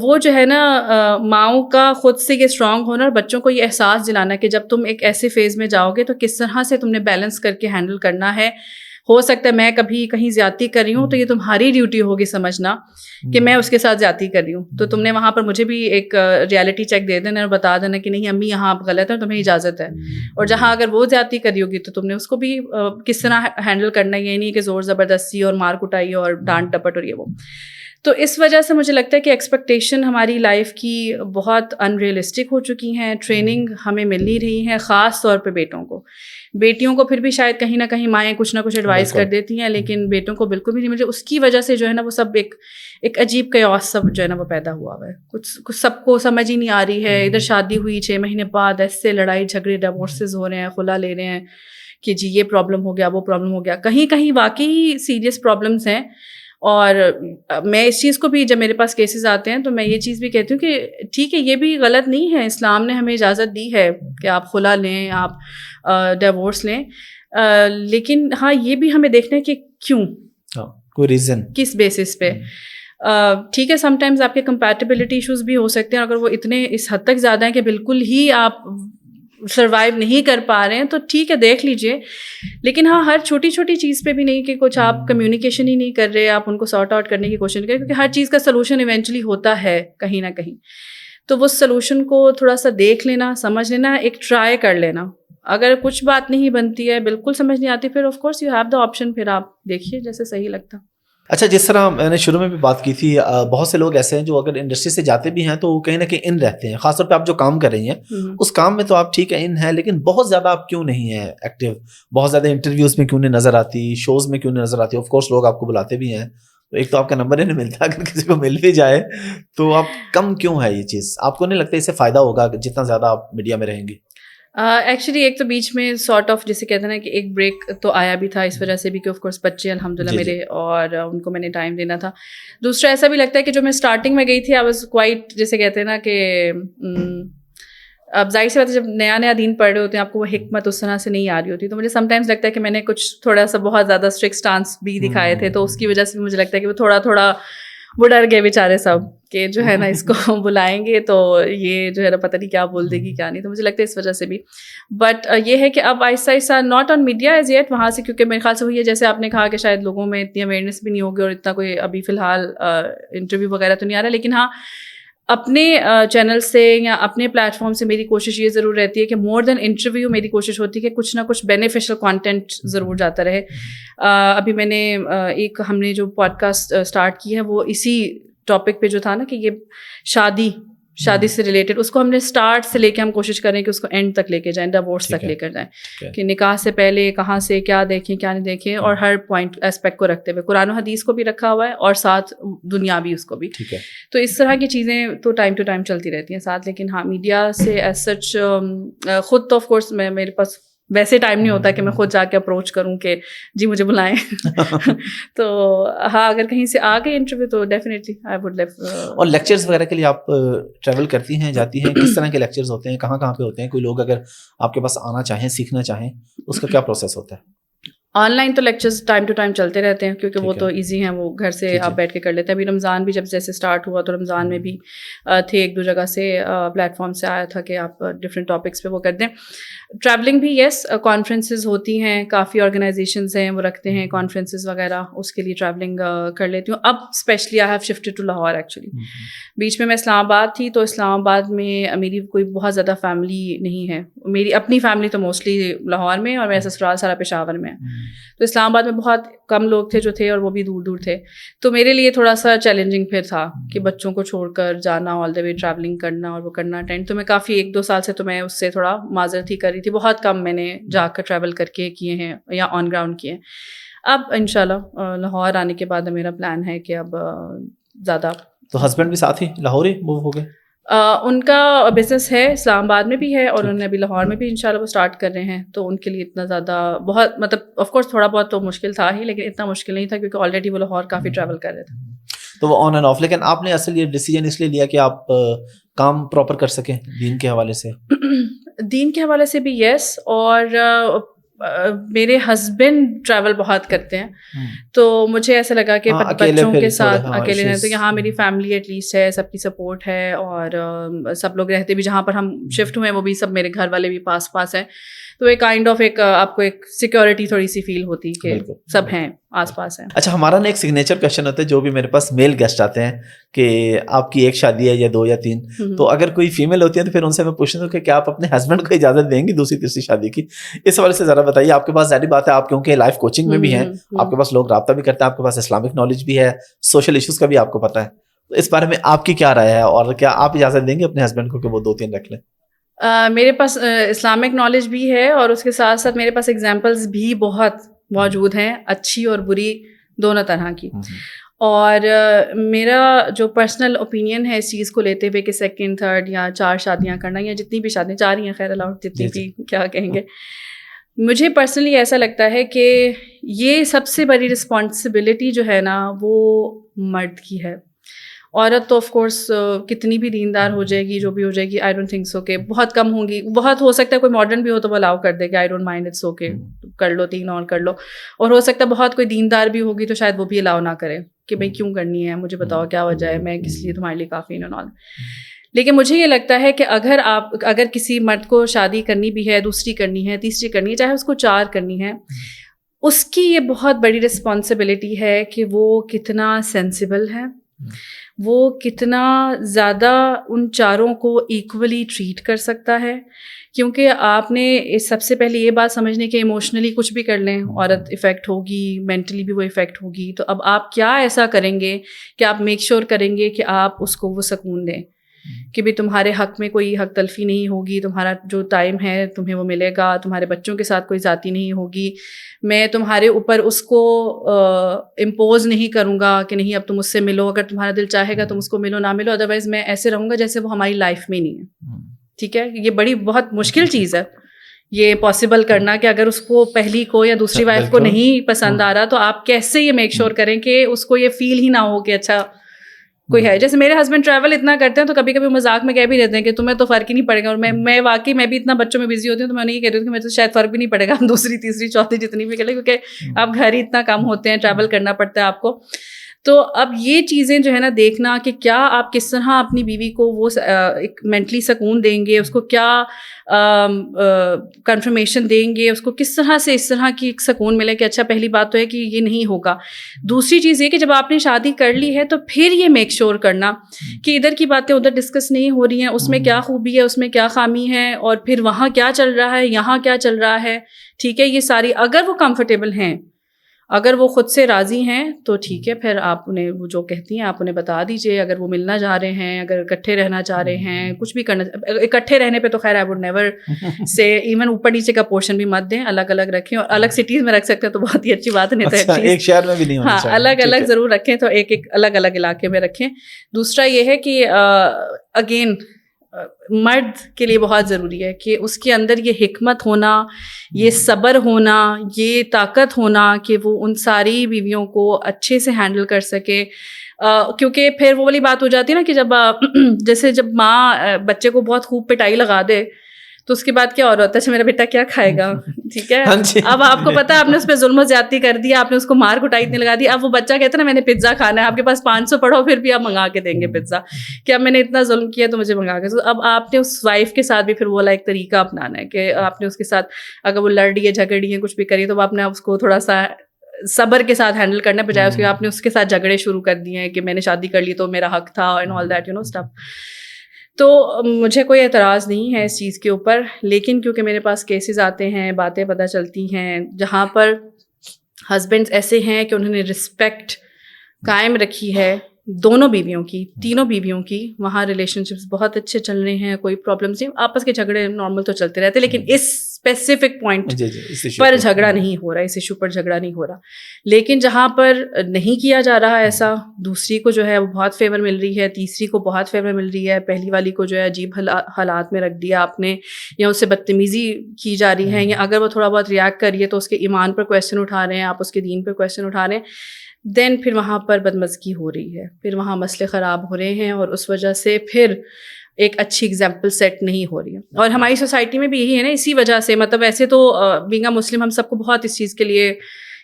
وہ جو ہے نا ماؤں کا خود سے یہ اسٹرانگ ہونا اور بچوں کو یہ احساس دلانا کہ جب تم ایک ایسے فیز میں جاؤ گے تو کس طرح سے تم نے بیلنس کر کے ہینڈل کرنا ہے. ہو سکتا ہے میں کبھی کہیں زیادتی کر رہی ہوں تو یہ تمہاری ڈیوٹی ہوگی سمجھنا کہ میں اس کے ساتھ زیادتی کر رہی ہوں, تو تم نے وہاں پر مجھے بھی ایک ریالٹی چیک دے دینا اور بتا دینا کہ نہیں امی یہاں آپ غلط ہیں, تمہیں اجازت ہے. اور جہاں اگر وہ زیادتی کری ہوگی تو تم نے اس کو بھی کس طرح ہینڈل کرنا ہے, یہ نہیں کہ زور زبردستی اور مار کٹائی اور ڈانٹ ڈپٹ اور یہ وہ. تو اس وجہ سے مجھے لگتا ہے کہ ایکسپیکٹیشن ہماری لائف کی بہت ان ریئلسٹک ہو چکی ہیں. ٹریننگ ہمیں مل نہیں رہی ہے, خاص طور پہ بیٹوں کو. بیٹیوں کو پھر بھی شاید کہیں نہ کہیں مائیں کچھ نہ کچھ ایڈوائز کر دیتی ہیں, لیکن بیٹوں کو بالکل بھی نہیں مل رہی. اس کی وجہ سے جو ہے نا وہ سب ایک عجیب قیاس سب جو ہے نا وہ پیدا ہوا ہوا ہے. کچھ سب کو سمجھ ہی نہیں آ رہی ہے. ادھر شادی ہوئی 6 مہینے بعد ایسے لڑائی جھگڑے ڈیورسز ہو رہے ہیں, خلا لے رہے ہیں کہ جی یہ پرابلم ہو گیا وہ پرابلم ہو گیا. کہیں کہیں واقعی سیریس پرابلمس ہیں. اور میں اس چیز کو بھی جب میرے پاس کیسز آتے ہیں تو میں یہ چیز بھی کہتی ہوں کہ ٹھیک ہے یہ بھی غلط نہیں ہے, اسلام نے ہمیں اجازت دی ہے کہ آپ خلا لیں, آپ ڈیورس لیں, لیکن ہاں یہ بھی ہمیں دیکھنا ہے کہ کیوں, کوئی ریزن, کس بیسس پہ. ٹھیک ہے سم ٹائمز آپ کے کمپیٹیبلٹی ایشوز بھی ہو سکتے ہیں, اگر وہ اتنے اس حد تک زیادہ ہیں کہ بالکل ہی آپ سروائیو نہیں کر پا رہے ہیں تو ٹھیک ہے دیکھ لیجیے. لیکن ہاں ہر چھوٹی چھوٹی چیز پہ بھی نہیں کہ کچھ آپ کمیونیکیشن ہی نہیں کر رہے, آپ ان کو سارٹ آؤٹ کرنے کی کوشش کریں, کیونکہ ہر چیز کا سلوشن ایونچولی ہوتا ہے کہیں نہ کہیں. تو وہ سلوشن کو تھوڑا سا دیکھ لینا, سمجھ لینا, ایک ٹرائی کر لینا. اگر کچھ بات نہیں بنتی ہے, بالکل سمجھ نہیں آتی, پھر of course you have the option, پھر آپ دیکھیے جیسے صحیح لگتا. اچھا جس طرح میں نے شروع میں بھی بات کی تھی, بہت سے لوگ ایسے ہیں جو اگر انڈسٹری سے جاتے بھی ہیں تو وہ کہیں نہ کہیں ان رہتے ہیں, خاص طور پہ آپ جو کام کر رہی ہیں اس کام میں تو آپ ٹھیک ہے ان ہے, لیکن بہت زیادہ آپ کیوں نہیں ہیں ایکٹیو, بہت زیادہ انٹرویوز میں کیوں نہیں نظر آتی, شوز میں کیوں نہیں نظر آتی. آف کورس لوگ آپ کو بلاتے بھی ہیں, تو ایک تو آپ کا نمبر ہی نہیں ملتا, اگر کسی کو مل بھی جائے تو آپ کم کیوں ہے یہ چیز, آپ کو نہیں لگتا اس سے فائدہ ہوگا جتنا زیادہ آپ میڈیا میں رہیں گی؟ ایکچولی ایک تو بیچ میں سارٹ آف جسے کہتے ہیں نا کہ ایک بریک تو آیا بھی تھا اس وجہ سے بھی کہ آف کورس بچے الحمدللہ میرے, اور ان کو میں نے ٹائم دینا تھا. دوسرا ایسا بھی لگتا ہے کہ جو میں اسٹارٹنگ میں گئی تھی آئی واز کوائٹ جسے کہتے ہیں نا کہ اب ظاہر سی بات ہے جب نیا دین پڑھ رہے ہوتے ہیں آپ کو وہ حکمت اس طرح سے نہیں آ رہی ہوتی, تو مجھے سم ٹائمز لگتا ہے کہ میں نے کچھ تھوڑا سا بہت زیادہ اسٹرکٹ اسٹانس بھی دکھائے تھے, تو اس کی وجہ سے مجھے لگتا ہے کہ وہ تھوڑا وہ ڈر گئے بیچارے سب کہ جو ہے نا اس کو بلائیں گے تو یہ جو ہے نا پتہ نہیں کیا بول دے گی کیا نہیں. تو مجھے لگتا ہے اس وجہ سے بھی. بٹ یہ ہے کہ اب آہستہ آہستہ not on media as yet, وہاں سے کیونکہ میرے خیال سے ہوئی ہے جیسے آپ نے کہا کہ شاید لوگوں میں اتنی اویئرنیس بھی نہیں ہوگی اور اتنا کوئی ابھی فی الحال انٹرویو وغیرہ تو نہیں آ رہا. لیکن ہاں اپنے چینل سے یا اپنے پلیٹ فارم سے میری کوشش یہ ضرور رہتی ہے کہ مور دین انٹرویو میری کوشش ہوتی ہے کہ کچھ نہ کچھ بینیفیشل کانٹینٹ ضرور جاتا رہے. ابھی میں نے ہم نے جو پوڈ کاسٹ اسٹارٹ کی ہے وہ اسی ٹاپک پہ جو تھا نا کہ یہ شادی شادی سے ریلیٹڈ. اس کو ہم نے اسٹارٹ سے لے کے ہم کوشش کریں کہ اس کو اینڈ تک لے کے جائیں, ڈیورس تک لے کر جائیں, کہ نکاح سے پہلے کہاں سے کیا دیکھیں کیا نہیں دیکھیں, اور ہر پوائنٹ اسپیکٹ کو رکھتے ہوئے قرآن و حدیث کو بھی رکھا ہوا ہے اور ساتھ دنیا بھی اس کو بھی. تو اس طرح کی چیزیں تو ٹائم ٹو ٹائم چلتی رہتی ہیں ساتھ. لیکن ہاں میڈیا سے ایز سچ خود تو آف کورس میرے پاس ویسے ٹائم نہیں ہوتا کہ میں خود جا کے اپروچ کروں کہ جی مجھے بلائیں. تو ہاں اگر کہیں سے آ گئے انٹرویو تو ڈیفینیٹلی آئی وڈ لائک. اور لیکچرز وغیرہ کے لیے آپ ٹریول کرتی ہیں, جاتی ہیں, کس طرح کے لیکچرز ہوتے ہیں, کہاں پہ ہوتے ہیں؟ کوئی لوگ اگر آپ کے پاس آنا چاہیں, سیکھنا چاہیں, اس کا کیا پروسیس ہوتا ہے؟ آن لائن تو لیکچرز ٹائم ٹو ٹائم چلتے رہتے ہیں کیونکہ وہ تو ایزی ہیں, وہ گھر سے آپ بیٹھ کے کر لیتے ہیں. ابھی رمضان بھی جب جیسے اسٹارٹ ہوا تو رمضان میں بھی تھے, ایک دو جگہ سے پلیٹ فارم سے آیا تھا کہ آپ ڈفرینٹ ٹاپکس پہ وہ کر دیں. ٹریولنگ بھی یس, کانفرنسز ہوتی ہیں, کافی آرگنائزیشنز ہیں وہ رکھتے ہیں کانفرنسز وغیرہ, اس کے لیے ٹریولنگ کر لیتی ہوں. اب specially I have shifted to Lahore actually. بیچ میں اسلام آباد تھی, تو اسلام آباد میں میری کوئی بہت زیادہ فیملی نہیں ہے. میری اپنی فیملی تو موسٹلی لاہور میں, اور میرا سسرال سارا پشاور میں ہے. تو اسلام آباد میں بہت کم لوگ تھے جو تھے, اور وہ بھی دور دور تھے. تو میرے لیے تھوڑا سا چیلنجنگ پھر تھا کہ بچوں کو چھوڑ کر جانا, آل دا وے ٹریولنگ کرنا اور وہ کرنا اٹینڈ. تو میں کافی 1-2 سال سے تو میں اس سے تھوڑا معذرت ہی کر رہی تھی. بہت کم میں نے جا کر ٹریول کر کے کیے ہیں یا آن گراؤنڈ کیے ہیں. اب انشاءاللہ لاہور آنے کے بعد میرا پلان ہے کہ اب زیادہ. تو ہسبینڈ بھی ساتھ ہی لاہور ہی موو ہو گئے؟ ان کا بزنس ہے اسلام آباد میں بھی ہے, اور انہوں نے ابھی لاہور میں بھی انشاءاللہ وہ اسٹارٹ کر رہے ہیں. تو ان کے لیے اتنا زیادہ بہت مطلب آف کورس تھوڑا بہت تو مشکل تھا ہی, لیکن اتنا مشکل نہیں تھا کیونکہ آلریڈی وہ لاہور کافی ٹریول کر رہے تھے. تو وہ آن اینڈ آف. لیکن آپ نے اصل یہ ڈیسیجن اس لیے لیا کہ آپ کام پراپر کر سکیں دین کے حوالے سے؟ دین کے حوالے سے بھی یس, اور میرے ہسبینڈ ٹریول بہت کرتے ہیں, تو مجھے ایسا لگا کہ بچوں کے ساتھ اکیلے رہتے, تو یہاں میری فیملی ایٹ لیسٹ ہے, سب کی سپورٹ ہے, اور سب لوگ رہتے بھی جہاں پر ہم شفٹ ہوئے وہ بھی سب میرے گھر والے بھی پاس ہیں. تو ایک کائنڈ آف ایک آپ کو ایک سیکورٹی تھوڑی سی فیل ہوتی کہ سب ہیں آس پاس ہیں. اچھا, ہمارا نا ایک سگنیچر کویشچن ہوتا ہے جو بھی میرے پاس میل گیسٹ آتے ہیں کہ آپ کی ایک شادی ہے یا 2 یا 3, تو اگر کوئی فیمیل ہوتی ہے تو پھر ان سے میں پوچھتا ہوں کہ کیا آپ اپنے ہسبینڈ کو اجازت دیں گی دوسری تیسری شادی کی؟ اس حوالے سے ذرا بتائیے. آپ کے پاس ظاہری بات ہے, آپ کیونکہ لائف کوچنگ میں بھی ہیں, آپ کے پاس لوگ رابطہ بھی کرتے ہیں, آپ کے پاس اسلامک نالج بھی ہے, سوشل ایشوز کا بھی آپ کو پتہ ہے. تو اس بارے میں آپ کی کیا رائے ہے, اور کیا آپ اجازت دیں گے اپنے ہسبینڈ کو کہ وہ 2-3 رکھ لیں؟ میرے پاس اسلامک نالج بھی ہے, اور اس کے ساتھ ساتھ میرے پاس ایگزامپلس بھی بہت موجود ہیں, اچھی اور بری دونوں طرح کی. اور میرا جو پرسنل اوپینین ہے اس چیز کو لیتے ہوئے کہ 2nd 3rd یا 4 شادیاں کرنا, یا جتنی بھی شادیاں 4 ہی ہیں خیر اللہ, جتنی بھی کیا کہیں گے, مجھے پرسنلی ایسا لگتا ہے کہ یہ سب سے بڑی رسپانسبلٹی جو ہے نا وہ مرد کی ہے. عورت تو آف کورس کتنی بھی دیندار ہو جائے گی, جو بھی ہو جائے گی, آئی ڈونٹ تھنک سو کہ بہت کم ہوں گی. بہت ہو سکتا ہے کوئی ماڈرن بھی ہو تو وہ الاؤ کر دے کہ I don't mind, it's okay, کر لو 3 اور کر لو. اور ہو سکتا ہے بہت کوئی دیندار بھی ہوگی تو شاید وہ بھی الاؤ نہ کرے کہ بھائی کیوں کرنی ہے, مجھے بتاؤ کیا وجہ ہے, میں کس لیے تمہارے لیے کافی نال. لیکن مجھے یہ لگتا ہے کہ اگر کسی مرد کو شادی کرنی بھی ہے, دوسری کرنی ہے, تیسری کرنی ہے, چاہے اس کو 4 کرنی ہے, اس کی یہ بہت بڑی رسپانسبلٹی ہے کہ وہ کتنا سینسیبل ہے, وہ کتنا زیادہ ان 4 کو ایکولی ٹریٹ کر سکتا ہے. کیونکہ آپ نے سب سے پہلے یہ بات سمجھنے کہ ایموشنلی کچھ بھی کر لیں عورت افیکٹ ہوگی, مینٹلی بھی وہ افیکٹ ہوگی. تو اب آپ کیا ایسا کریں گے کہ آپ میک شیور کریں گے کہ آپ اس کو وہ سکون دیں کہ بھی تمہارے حق میں کوئی حق تلفی نہیں ہوگی, تمہارا جو ٹائم ہے تمہیں وہ ملے گا, تمہارے بچوں کے ساتھ کوئی ذاتی نہیں ہوگی, میں تمہارے اوپر اس کو امپوز نہیں کروں گا کہ نہیں اب تم اس سے ملو, اگر تمہارا دل چاہے گا تم اس کو ملو, نہ ملو, ادروائز میں ایسے رہوں گا جیسے وہ ہماری لائف میں نہیں ہے. ٹھیک ہے, یہ بڑی بہت مشکل چیز ہے یہ پاسبل کرنا کہ اگر اس کو پہلی کو یا دوسری وائف کو نہیں پسند آ رہا تو آپ کیسے یہ میک شیور کریں کہ اس کو یہ فیل ہی نہ ہو کہ اچھا کوئی ہے. جیسے میرے ہسبینڈ ٹریول اتنا کرتے ہیں تو کبھی کبھی مذاق میں کہہ بھی دیتے ہیں کہ تمہیں تو فرق ہی نہیں پڑے گا, اور میں واقعی میں بھی اتنا بچوں میں بزی ہوتی ہوں تو میں نہیں کہہ رہی ہوں کہ میں تو شاید فرق بھی نہیں پڑے گا ہم دوسری تیسری چوتھی جتنی بھی کریں, کیونکہ اب گھر ہی اتنا کم ہوتے ہیں, ٹریول کرنا پڑتا ہے آپ کو. تو اب یہ چیزیں جو ہے نا دیکھنا کہ کیا آپ کس طرح اپنی بیوی کو وہ ایک مینٹلی سکون دیں گے, اس کو کیا کنفرمیشن دیں گے, اس کو کس طرح سے اس طرح کی ایک سکون ملے کہ اچھا پہلی بات تو ہے کہ یہ نہیں ہوگا. دوسری چیز یہ کہ جب آپ نے شادی کر لی ہے تو پھر یہ میک شیور کرنا کہ ادھر کی باتیں ادھر ڈسکس نہیں ہو رہی ہیں, اس میں کیا خوبی ہے, اس میں کیا خامی ہے, اور پھر وہاں کیا چل رہا ہے, یہاں کیا چل رہا ہے. ٹھیک ہے, یہ ساری اگر وہ کمفرٹیبل ہیں, اگر وہ خود سے راضی ہیں تو ٹھیک ہے, پھر آپ انہیں وہ جو کہتی ہیں آپ انہیں بتا دیجیے. اگر وہ ملنا چاہ رہے ہیں, اگر اکٹھے رہنا چاہ رہے ہیں, کچھ بھی کرنا, اکٹھے رہنے پہ تو خیر آئی ووڈ نیور سے ایون اوپر نیچے کا پورشن بھی مت دیں, الگ الگ رکھیں. اور الگ سٹیز میں رکھ سکتے ہیں تو بہت ہی اچھی بات ہے, نہیں تو ایک شہر میں بھی نہیں ہونا چاہیے. الگ الگ ضرور رکھیں, تو ایک ایک الگ الگ علاقے میں رکھیں. دوسرا یہ ہے کہ اگین مرد کے لیے بہت ضروری ہے کہ اس کے اندر یہ حکمت ہونا, یہ صبر ہونا, یہ طاقت ہونا کہ وہ ان ساری بیویوں کو اچھے سے ہینڈل کر سکے. کیونکہ پھر وہ والی بات ہو جاتی ہے نا کہ جب جیسے جب ماں بچے کو بہت خوب پٹائی لگا دے تو اس کے بعد کیا اور ہوتا ہے, میرا بیٹا کیا کھائے گا, ٹھیک ہے. اب آپ کو پتا ہے آپ نے اس پہ ظلم و زیادتی کر دیا, آپ نے اس کو مار کٹائی اتنی لگا دی. اب وہ بچہ کہتا ہے نا میں نے پیزا کھانا ہے, آپ کے پاس 500 پڑھو پھر بھی آپ منگا کے دیں گے پیزا, کہ اب میں نے اتنا ظلم کیا تو مجھے منگا کے. تو اب آپ نے اس وائف کے ساتھ بھی پھر وہ والا ایک طریقہ اپنانا ہے کہ آپ نے اس کے ساتھ اگر وہ لڑ رہی ہے, جھگڑ رہی ہے, کچھ بھی کری, تو آپ نے اس کو تھوڑا سا صبر کے ساتھ ہینڈل کرنے بجائے اس کے آپ نے اس کے ساتھ جھگڑے شروع کر دیے ہیں کہ میں نے شادی کر لی تو میرا حق تھا اینڈ آل دیٹ اسٹف. تو مجھے کوئی اعتراض نہیں ہے اس چیز کے اوپر, لیکن کیونکہ میرے پاس کیسز آتے ہیں, باتیں پتہ چلتی ہیں جہاں پر ہسبینڈس ایسے ہیں کہ انہوں نے رسپیکٹ قائم رکھی ہے دونوں بیویوں کی, تینوں بیویوں کی, وہاں ریلیشن شپس بہت اچھے چل رہے ہیں, کوئی پرابلمس نہیں, آپس کے جھگڑے نارمل تو چلتے رہتے, لیکن اس اسپیسیفک پوائنٹ پر جھگڑا نہیں ہو رہا, اس ایشو پر جھگڑا نہیں ہو رہا. لیکن جہاں پر نہیں کیا جا رہا ایسا, دوسری کو جو ہے وہ بہت فیور مل رہی ہے, تیسری کو بہت فیور مل رہی ہے, پہلی والی کو جو ہے عجیب حالات میں رکھ دیا آپ نے, یا اس سے بدتمیزی کی جا رہی ہے, یا اگر وہ تھوڑا بہت ریئیکٹ کر رہی ہے تو اس کے ایمان پر کویسچن اٹھا رہے ہیں, آپ اس کے دین پر کویسچن اٹھا رہے ہیں, دین پھر وہاں پر بدمزگی ہو رہی ہے, پھر وہاں مسئلے خراب ہو رہے ہیں, اور اس وجہ سے پھر ایک اچھی اگزامپل سیٹ نہیں ہو رہی ہے. اور ہماری سوسائٹی میں بھی یہی ہے نا, اسی وجہ سے, مطلب ویسے تو بینگ اے مسلم ہم سب کو بہت اس چیز کے لیے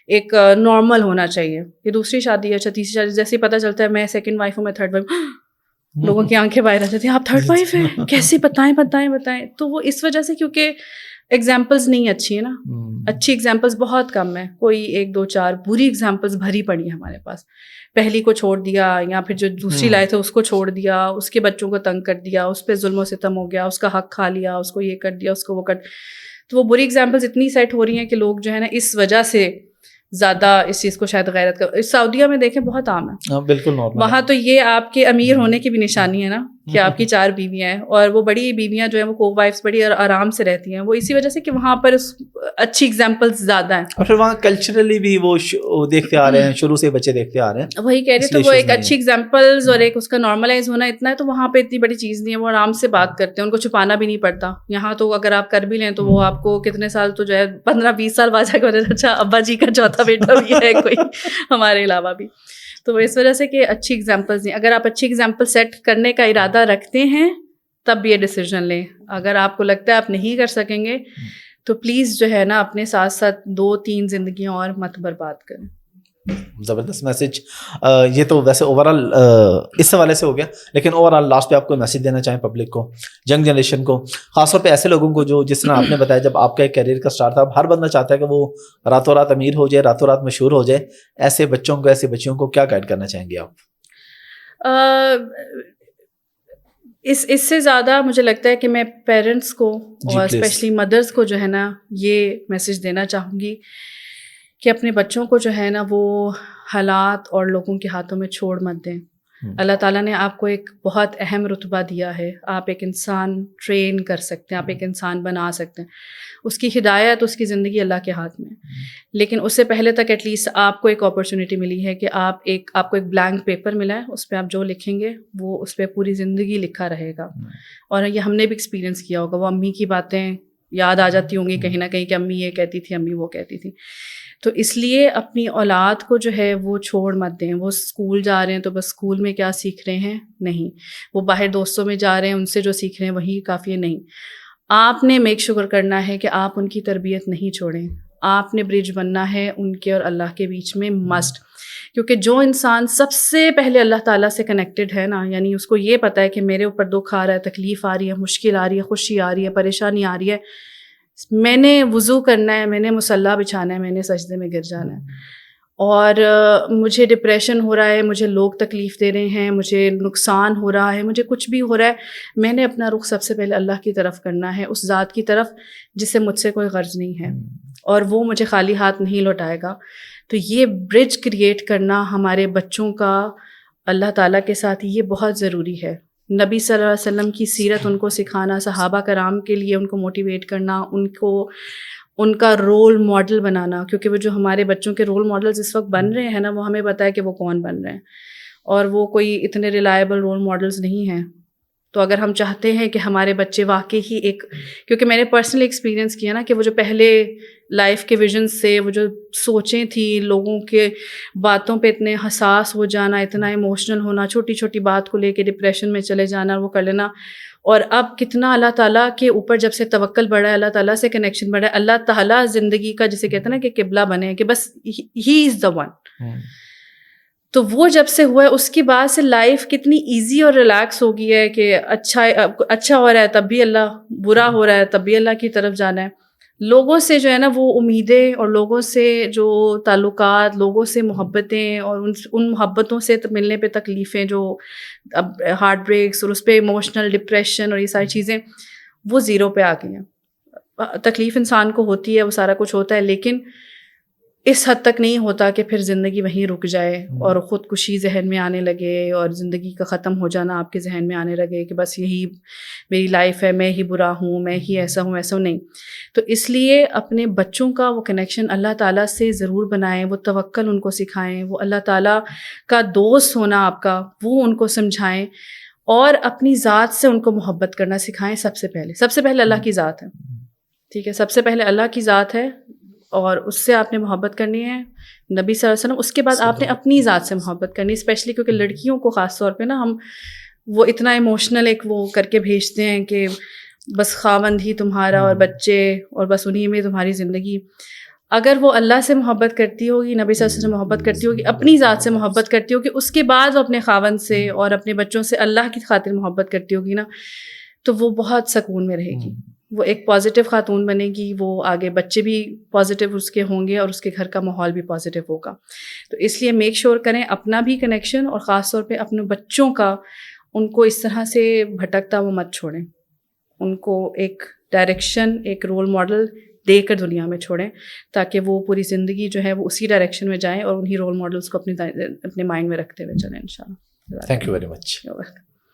ایک نارمل ہونا چاہیے کہ دوسری شادی ہے, اچھا تیسری شادی, جیسے ہی پتہ چلتا ہے میں سیکنڈ وائف ہوں, میں تھرڈ وائف, لوگوں کی آنکھیں باہر آ جاتی ہیں, آپ تھرڈ وائف ہیں کیسے, بتائیں. تو وہ اس وجہ سے کیونکہ ایگزامپلس نہیں اچھی ہیں نا, اچھی ایگزامپلس بہت کم ہے, کوئی 1 2 4 بری ایگزامپلس بھری پڑی ہیں ہمارے پاس. پہلی کو چھوڑ دیا, یا پھر جو دوسری لائے تھے اس کو چھوڑ دیا, اس کے بچوں کو تنگ کر دیا, اس پہ ظلم و ستم ہو گیا, اس کا حق کھا لیا, اس کو یہ کر دیا, اس کو وہ کر. تو وہ بری ایگزامپلس اتنی سیٹ ہو رہی ہیں کہ لوگ جو ہے نا اس وجہ سے زیادہ اس چیز کو شاید غیرت کا. سعودیہ میں دیکھیں بہت عام ہے, بالکل نارمل, وہاں تو یہ آپ کے امیر ہونے کی بھی نشانی ہے نا کہ آپ کی 4 بیویاں ہیں, اور وہ بڑی بیویاں جو ہیں وہ کو وائفس بڑی آرام سے رہتی ہیں, وہ اسی وجہ سے کہ وہاں پر اچھی ایگزامپلس زیادہ ہیں, اور پھر وہاں کلچرلی بھی وہ دیکھتے آ رہے ہیں, شروع سے بچے دیکھتے آ رہے ہیں, وہی کہہ رہے. تو وہ ایک اچھی ایگزامپلز اور ایک اس کا نارملائز ہونا اتنا ہے, تو وہاں پہ اتنی بڑی چیز نہیں ہے, وہ آرام سے بات کرتے ہیں, ان کو چھپانا بھی نہیں پڑتا. یہاں تو اگر آپ کر بھی لیں تو وہ آپ کو کتنے سال تو جو ہے 15-20 سال بعد جا کے اچھا ابا جی کا چوتھا بیٹا بھی ہے کوئی ہمارے علاوہ بھی. تو اس وجہ سے کہ اچھی ایگزامپلز نہیں, اگر آپ اچھی ایگزامپل سیٹ کرنے کا ارادہ رکھتے ہیں تب یہ ڈیسیژن لیں. اگر آپ کو لگتا ہے آپ نہیں کر سکیں گے تو پلیز جو ہے نا اپنے ساتھ ساتھ 2-3 زندگیاں اور مت برباد کریں. زبردست میسج. یہ تو ویسے اوور آل اس حوالے سے ہو گیا, لیکن اوور آل لاسٹ پہ آپ کوئی میسج دینا چاہیں پبلک کو, ینگ جنریشن کو, خاص طور پہ ایسے لوگوں کو جو جس طرح آپ نے بتایا جب آپ کا ایک کیریئر کا اسٹارٹ تھا, ہر بندہ چاہتا ہے کہ وہ راتوں رات امیر ہو جائے, راتوں رات مشہور ہو جائے, ایسے بچوں کو, ایسی بچیوں کو کیا گائیڈ کرنا چاہیں گے آپ؟ اس سے زیادہ مجھے لگتا ہے کہ میں پیرنٹس کو اور اسپیشلی مدرس کو جو ہے نا یہ میسج دینا چاہوں گی کہ اپنے بچوں کو جو ہے نا وہ حالات اور لوگوں کے ہاتھوں میں چھوڑ مت دیں. اللہ تعالیٰ نے آپ کو ایک بہت اہم رتبہ دیا ہے, آپ ایک انسان ٹرین کر سکتے ہیں, آپ ایک انسان بنا سکتے ہیں, اس کی ہدایت, اس کی زندگی اللہ کے ہاتھ میں. لیکن اس سے پہلے تک ایٹ لیسٹ آپ کو ایک اپرچونیٹی ملی ہے کہ آپ کو ایک بلینک پیپر ملا ہے, اس پہ آپ جو لکھیں گے وہ اس پہ پوری زندگی لکھا رہے گا. اور یہ ہم نے بھی ایکسپیرینس کیا ہوگا, وہ امی کی باتیں یاد آ جاتی ہوں گی کہیں نہ کہیں کہ امی یہ کہتی تھی, امی وہ کہتی تھی. تو اس لیے اپنی اولاد کو جو ہے وہ چھوڑ مت دیں. وہ اسکول جا رہے ہیں تو بس اسکول میں کیا سیکھ رہے ہیں, نہیں, وہ باہر دوستوں میں جا رہے ہیں, ان سے جو سیکھ رہے ہیں وہی کافی ہے, نہیں. آپ نے میک شور کرنا ہے کہ آپ ان کی تربیت نہیں چھوڑیں, آپ نے برج بننا ہے ان کے اور اللہ کے بیچ میں, مسٹ. کیونکہ جو انسان سب سے پہلے اللہ تعالیٰ سے کنیکٹڈ ہے نا, یعنی اس کو یہ پتہ ہے کہ میرے اوپر دکھ آ رہا ہے, تکلیف آ رہی ہے, مشکل آ رہی ہے, خوشی آ رہی ہے, پریشانی آ رہی ہے, میں نے وضو کرنا ہے, میں نے مصلی بچھانا ہے, میں نے سجدے میں گر جانا ہے, اور مجھے ڈپریشن ہو رہا ہے, مجھے لوگ تکلیف دے رہے ہیں, مجھے نقصان ہو رہا ہے, مجھے کچھ بھی ہو رہا ہے, میں نے اپنا رخ سب سے پہلے اللہ کی طرف کرنا ہے, اس ذات کی طرف جس سے مجھ سے کوئی غرض نہیں ہے اور وہ مجھے خالی ہاتھ نہیں لوٹائے گا. تو یہ برج کریٹ کرنا ہمارے بچوں کا اللہ تعالیٰ کے ساتھ یہ بہت ضروری ہے. نبی صلی اللہ علیہ وسلم کی سیرت ان کو سکھانا, صحابہ کرام کے لیے ان کو موٹیویٹ کرنا, ان کا رول ماڈل بنانا, کیونکہ وہ جو ہمارے بچوں کے رول ماڈلز اس وقت بن رہے ہیں نا, وہ ہمیں پتہ ہے کہ وہ کون بن رہے ہیں, اور وہ کوئی اتنے ریلائبل رول ماڈلز نہیں ہیں. تو اگر ہم چاہتے ہیں کہ ہمارے بچے واقعی ہی ایک, کیونکہ میں نے پرسنلی ایکسپیرینس کیا نا کہ وہ جو پہلے لائف کے ویژن سے وہ جو سوچیں تھیں, لوگوں کے باتوں پہ اتنے حساس ہو جانا, اتنا ایموشنل ہونا, چھوٹی چھوٹی بات کو لے کے ڈپریشن میں چلے جانا, وہ کر لینا, اور اب کتنا اللہ تعالیٰ کے اوپر جب سے توکل بڑھا ہے, اللہ تعالیٰ سے کنیکشن بڑھا ہے, اللہ تعالیٰ زندگی کا جسے کہتے ہیں نا کہ قبلہ بنے, کہ بس ہی از دا ون. تو وہ جب سے ہوا ہے اس کے بعد سے لائف کتنی ایزی اور ریلیکس ہو گئی ہے کہ اچھا ہو رہا ہے تب بھی اللہ, برا ہو رہا ہے تب بھی اللہ کی طرف جانا ہے. لوگوں سے جو ہے نا وہ امیدیں, اور لوگوں سے جو تعلقات, لوگوں سے محبتیں, اور ان محبتوں سے ملنے پہ تکلیفیں, جو اب ہارٹ بریکس اور اس پہ ایموشنل ڈپریشن اور یہ ساری چیزیں وہ زیرو پہ آ گئی ہیں. تکلیف انسان کو ہوتی ہے, وہ سارا کچھ ہوتا ہے, لیکن اس حد تک نہیں ہوتا کہ پھر زندگی وہیں رک جائے اور خودکشی ذہن میں آنے لگے, اور زندگی کا ختم ہو جانا آپ کے ذہن میں آنے لگے کہ بس یہی میری لائف ہے, میں ہی برا ہوں, میں ہی ایسا ہوں, ایسا نہیں. تو اس لیے اپنے بچوں کا وہ کنیکشن اللہ تعالیٰ سے ضرور بنائیں, وہ توکل ان کو سکھائیں, وہ اللہ تعالیٰ کا دوست ہونا آپ کا وہ ان کو سمجھائیں, اور اپنی ذات سے ان کو محبت کرنا سکھائیں. سب سے پہلے اللہ کی ذات ہے, ٹھیک ہے, سب سے پہلے اللہ کی ذات ہے, اور اس سے آپ نے محبت کرنی ہے, نبی صلی اللہ علیہ وسلم. اس کے بعد آپ نے اپنی ذات سے محبت کرنی, اسپیشلی کیونکہ لڑکیوں کو خاص طور پہ نا ہم وہ اتنا ایموشنل ایک وہ کر کے بھیجتے ہیں کہ بس خاوند ہی تمہارا اور بچے, اور بس انہی میں تمہاری زندگی. اگر وہ اللہ سے محبت کرتی ہوگی, نبی صلی اللہ علیہ وسلم سے محبت کرتی ہوگی, اپنی ذات سے محبت کرتی ہوگی, اس کے بعد وہ اپنے خاوند سے اور اپنے بچوں سے اللہ کی خاطر محبت کرتی ہوگی نا, تو وہ بہت سکون میں رہے گی, وہ ایک پازیٹیو خاتون بنے گی, وہ آگے بچے بھی پازیٹیو اس کے ہوں گے, اور اس کے گھر کا ماحول بھی پازیٹیو ہوگا. تو اس لیے میک شیور کریں اپنا بھی کنیکشن, اور خاص طور پہ اپنے بچوں کا, ان کو اس طرح سے بھٹکتا وہ مت چھوڑیں, ان کو ایک ڈائریکشن, ایک رول ماڈل دے کر دنیا میں چھوڑیں, تاکہ وہ پوری زندگی جو ہے وہ اسی ڈائریکشن میں جائیں, اور انہی رول ماڈلس کو اپنے مائنڈ میں رکھتے ہوئے چلیں انشاءاللہ. Thank you very much.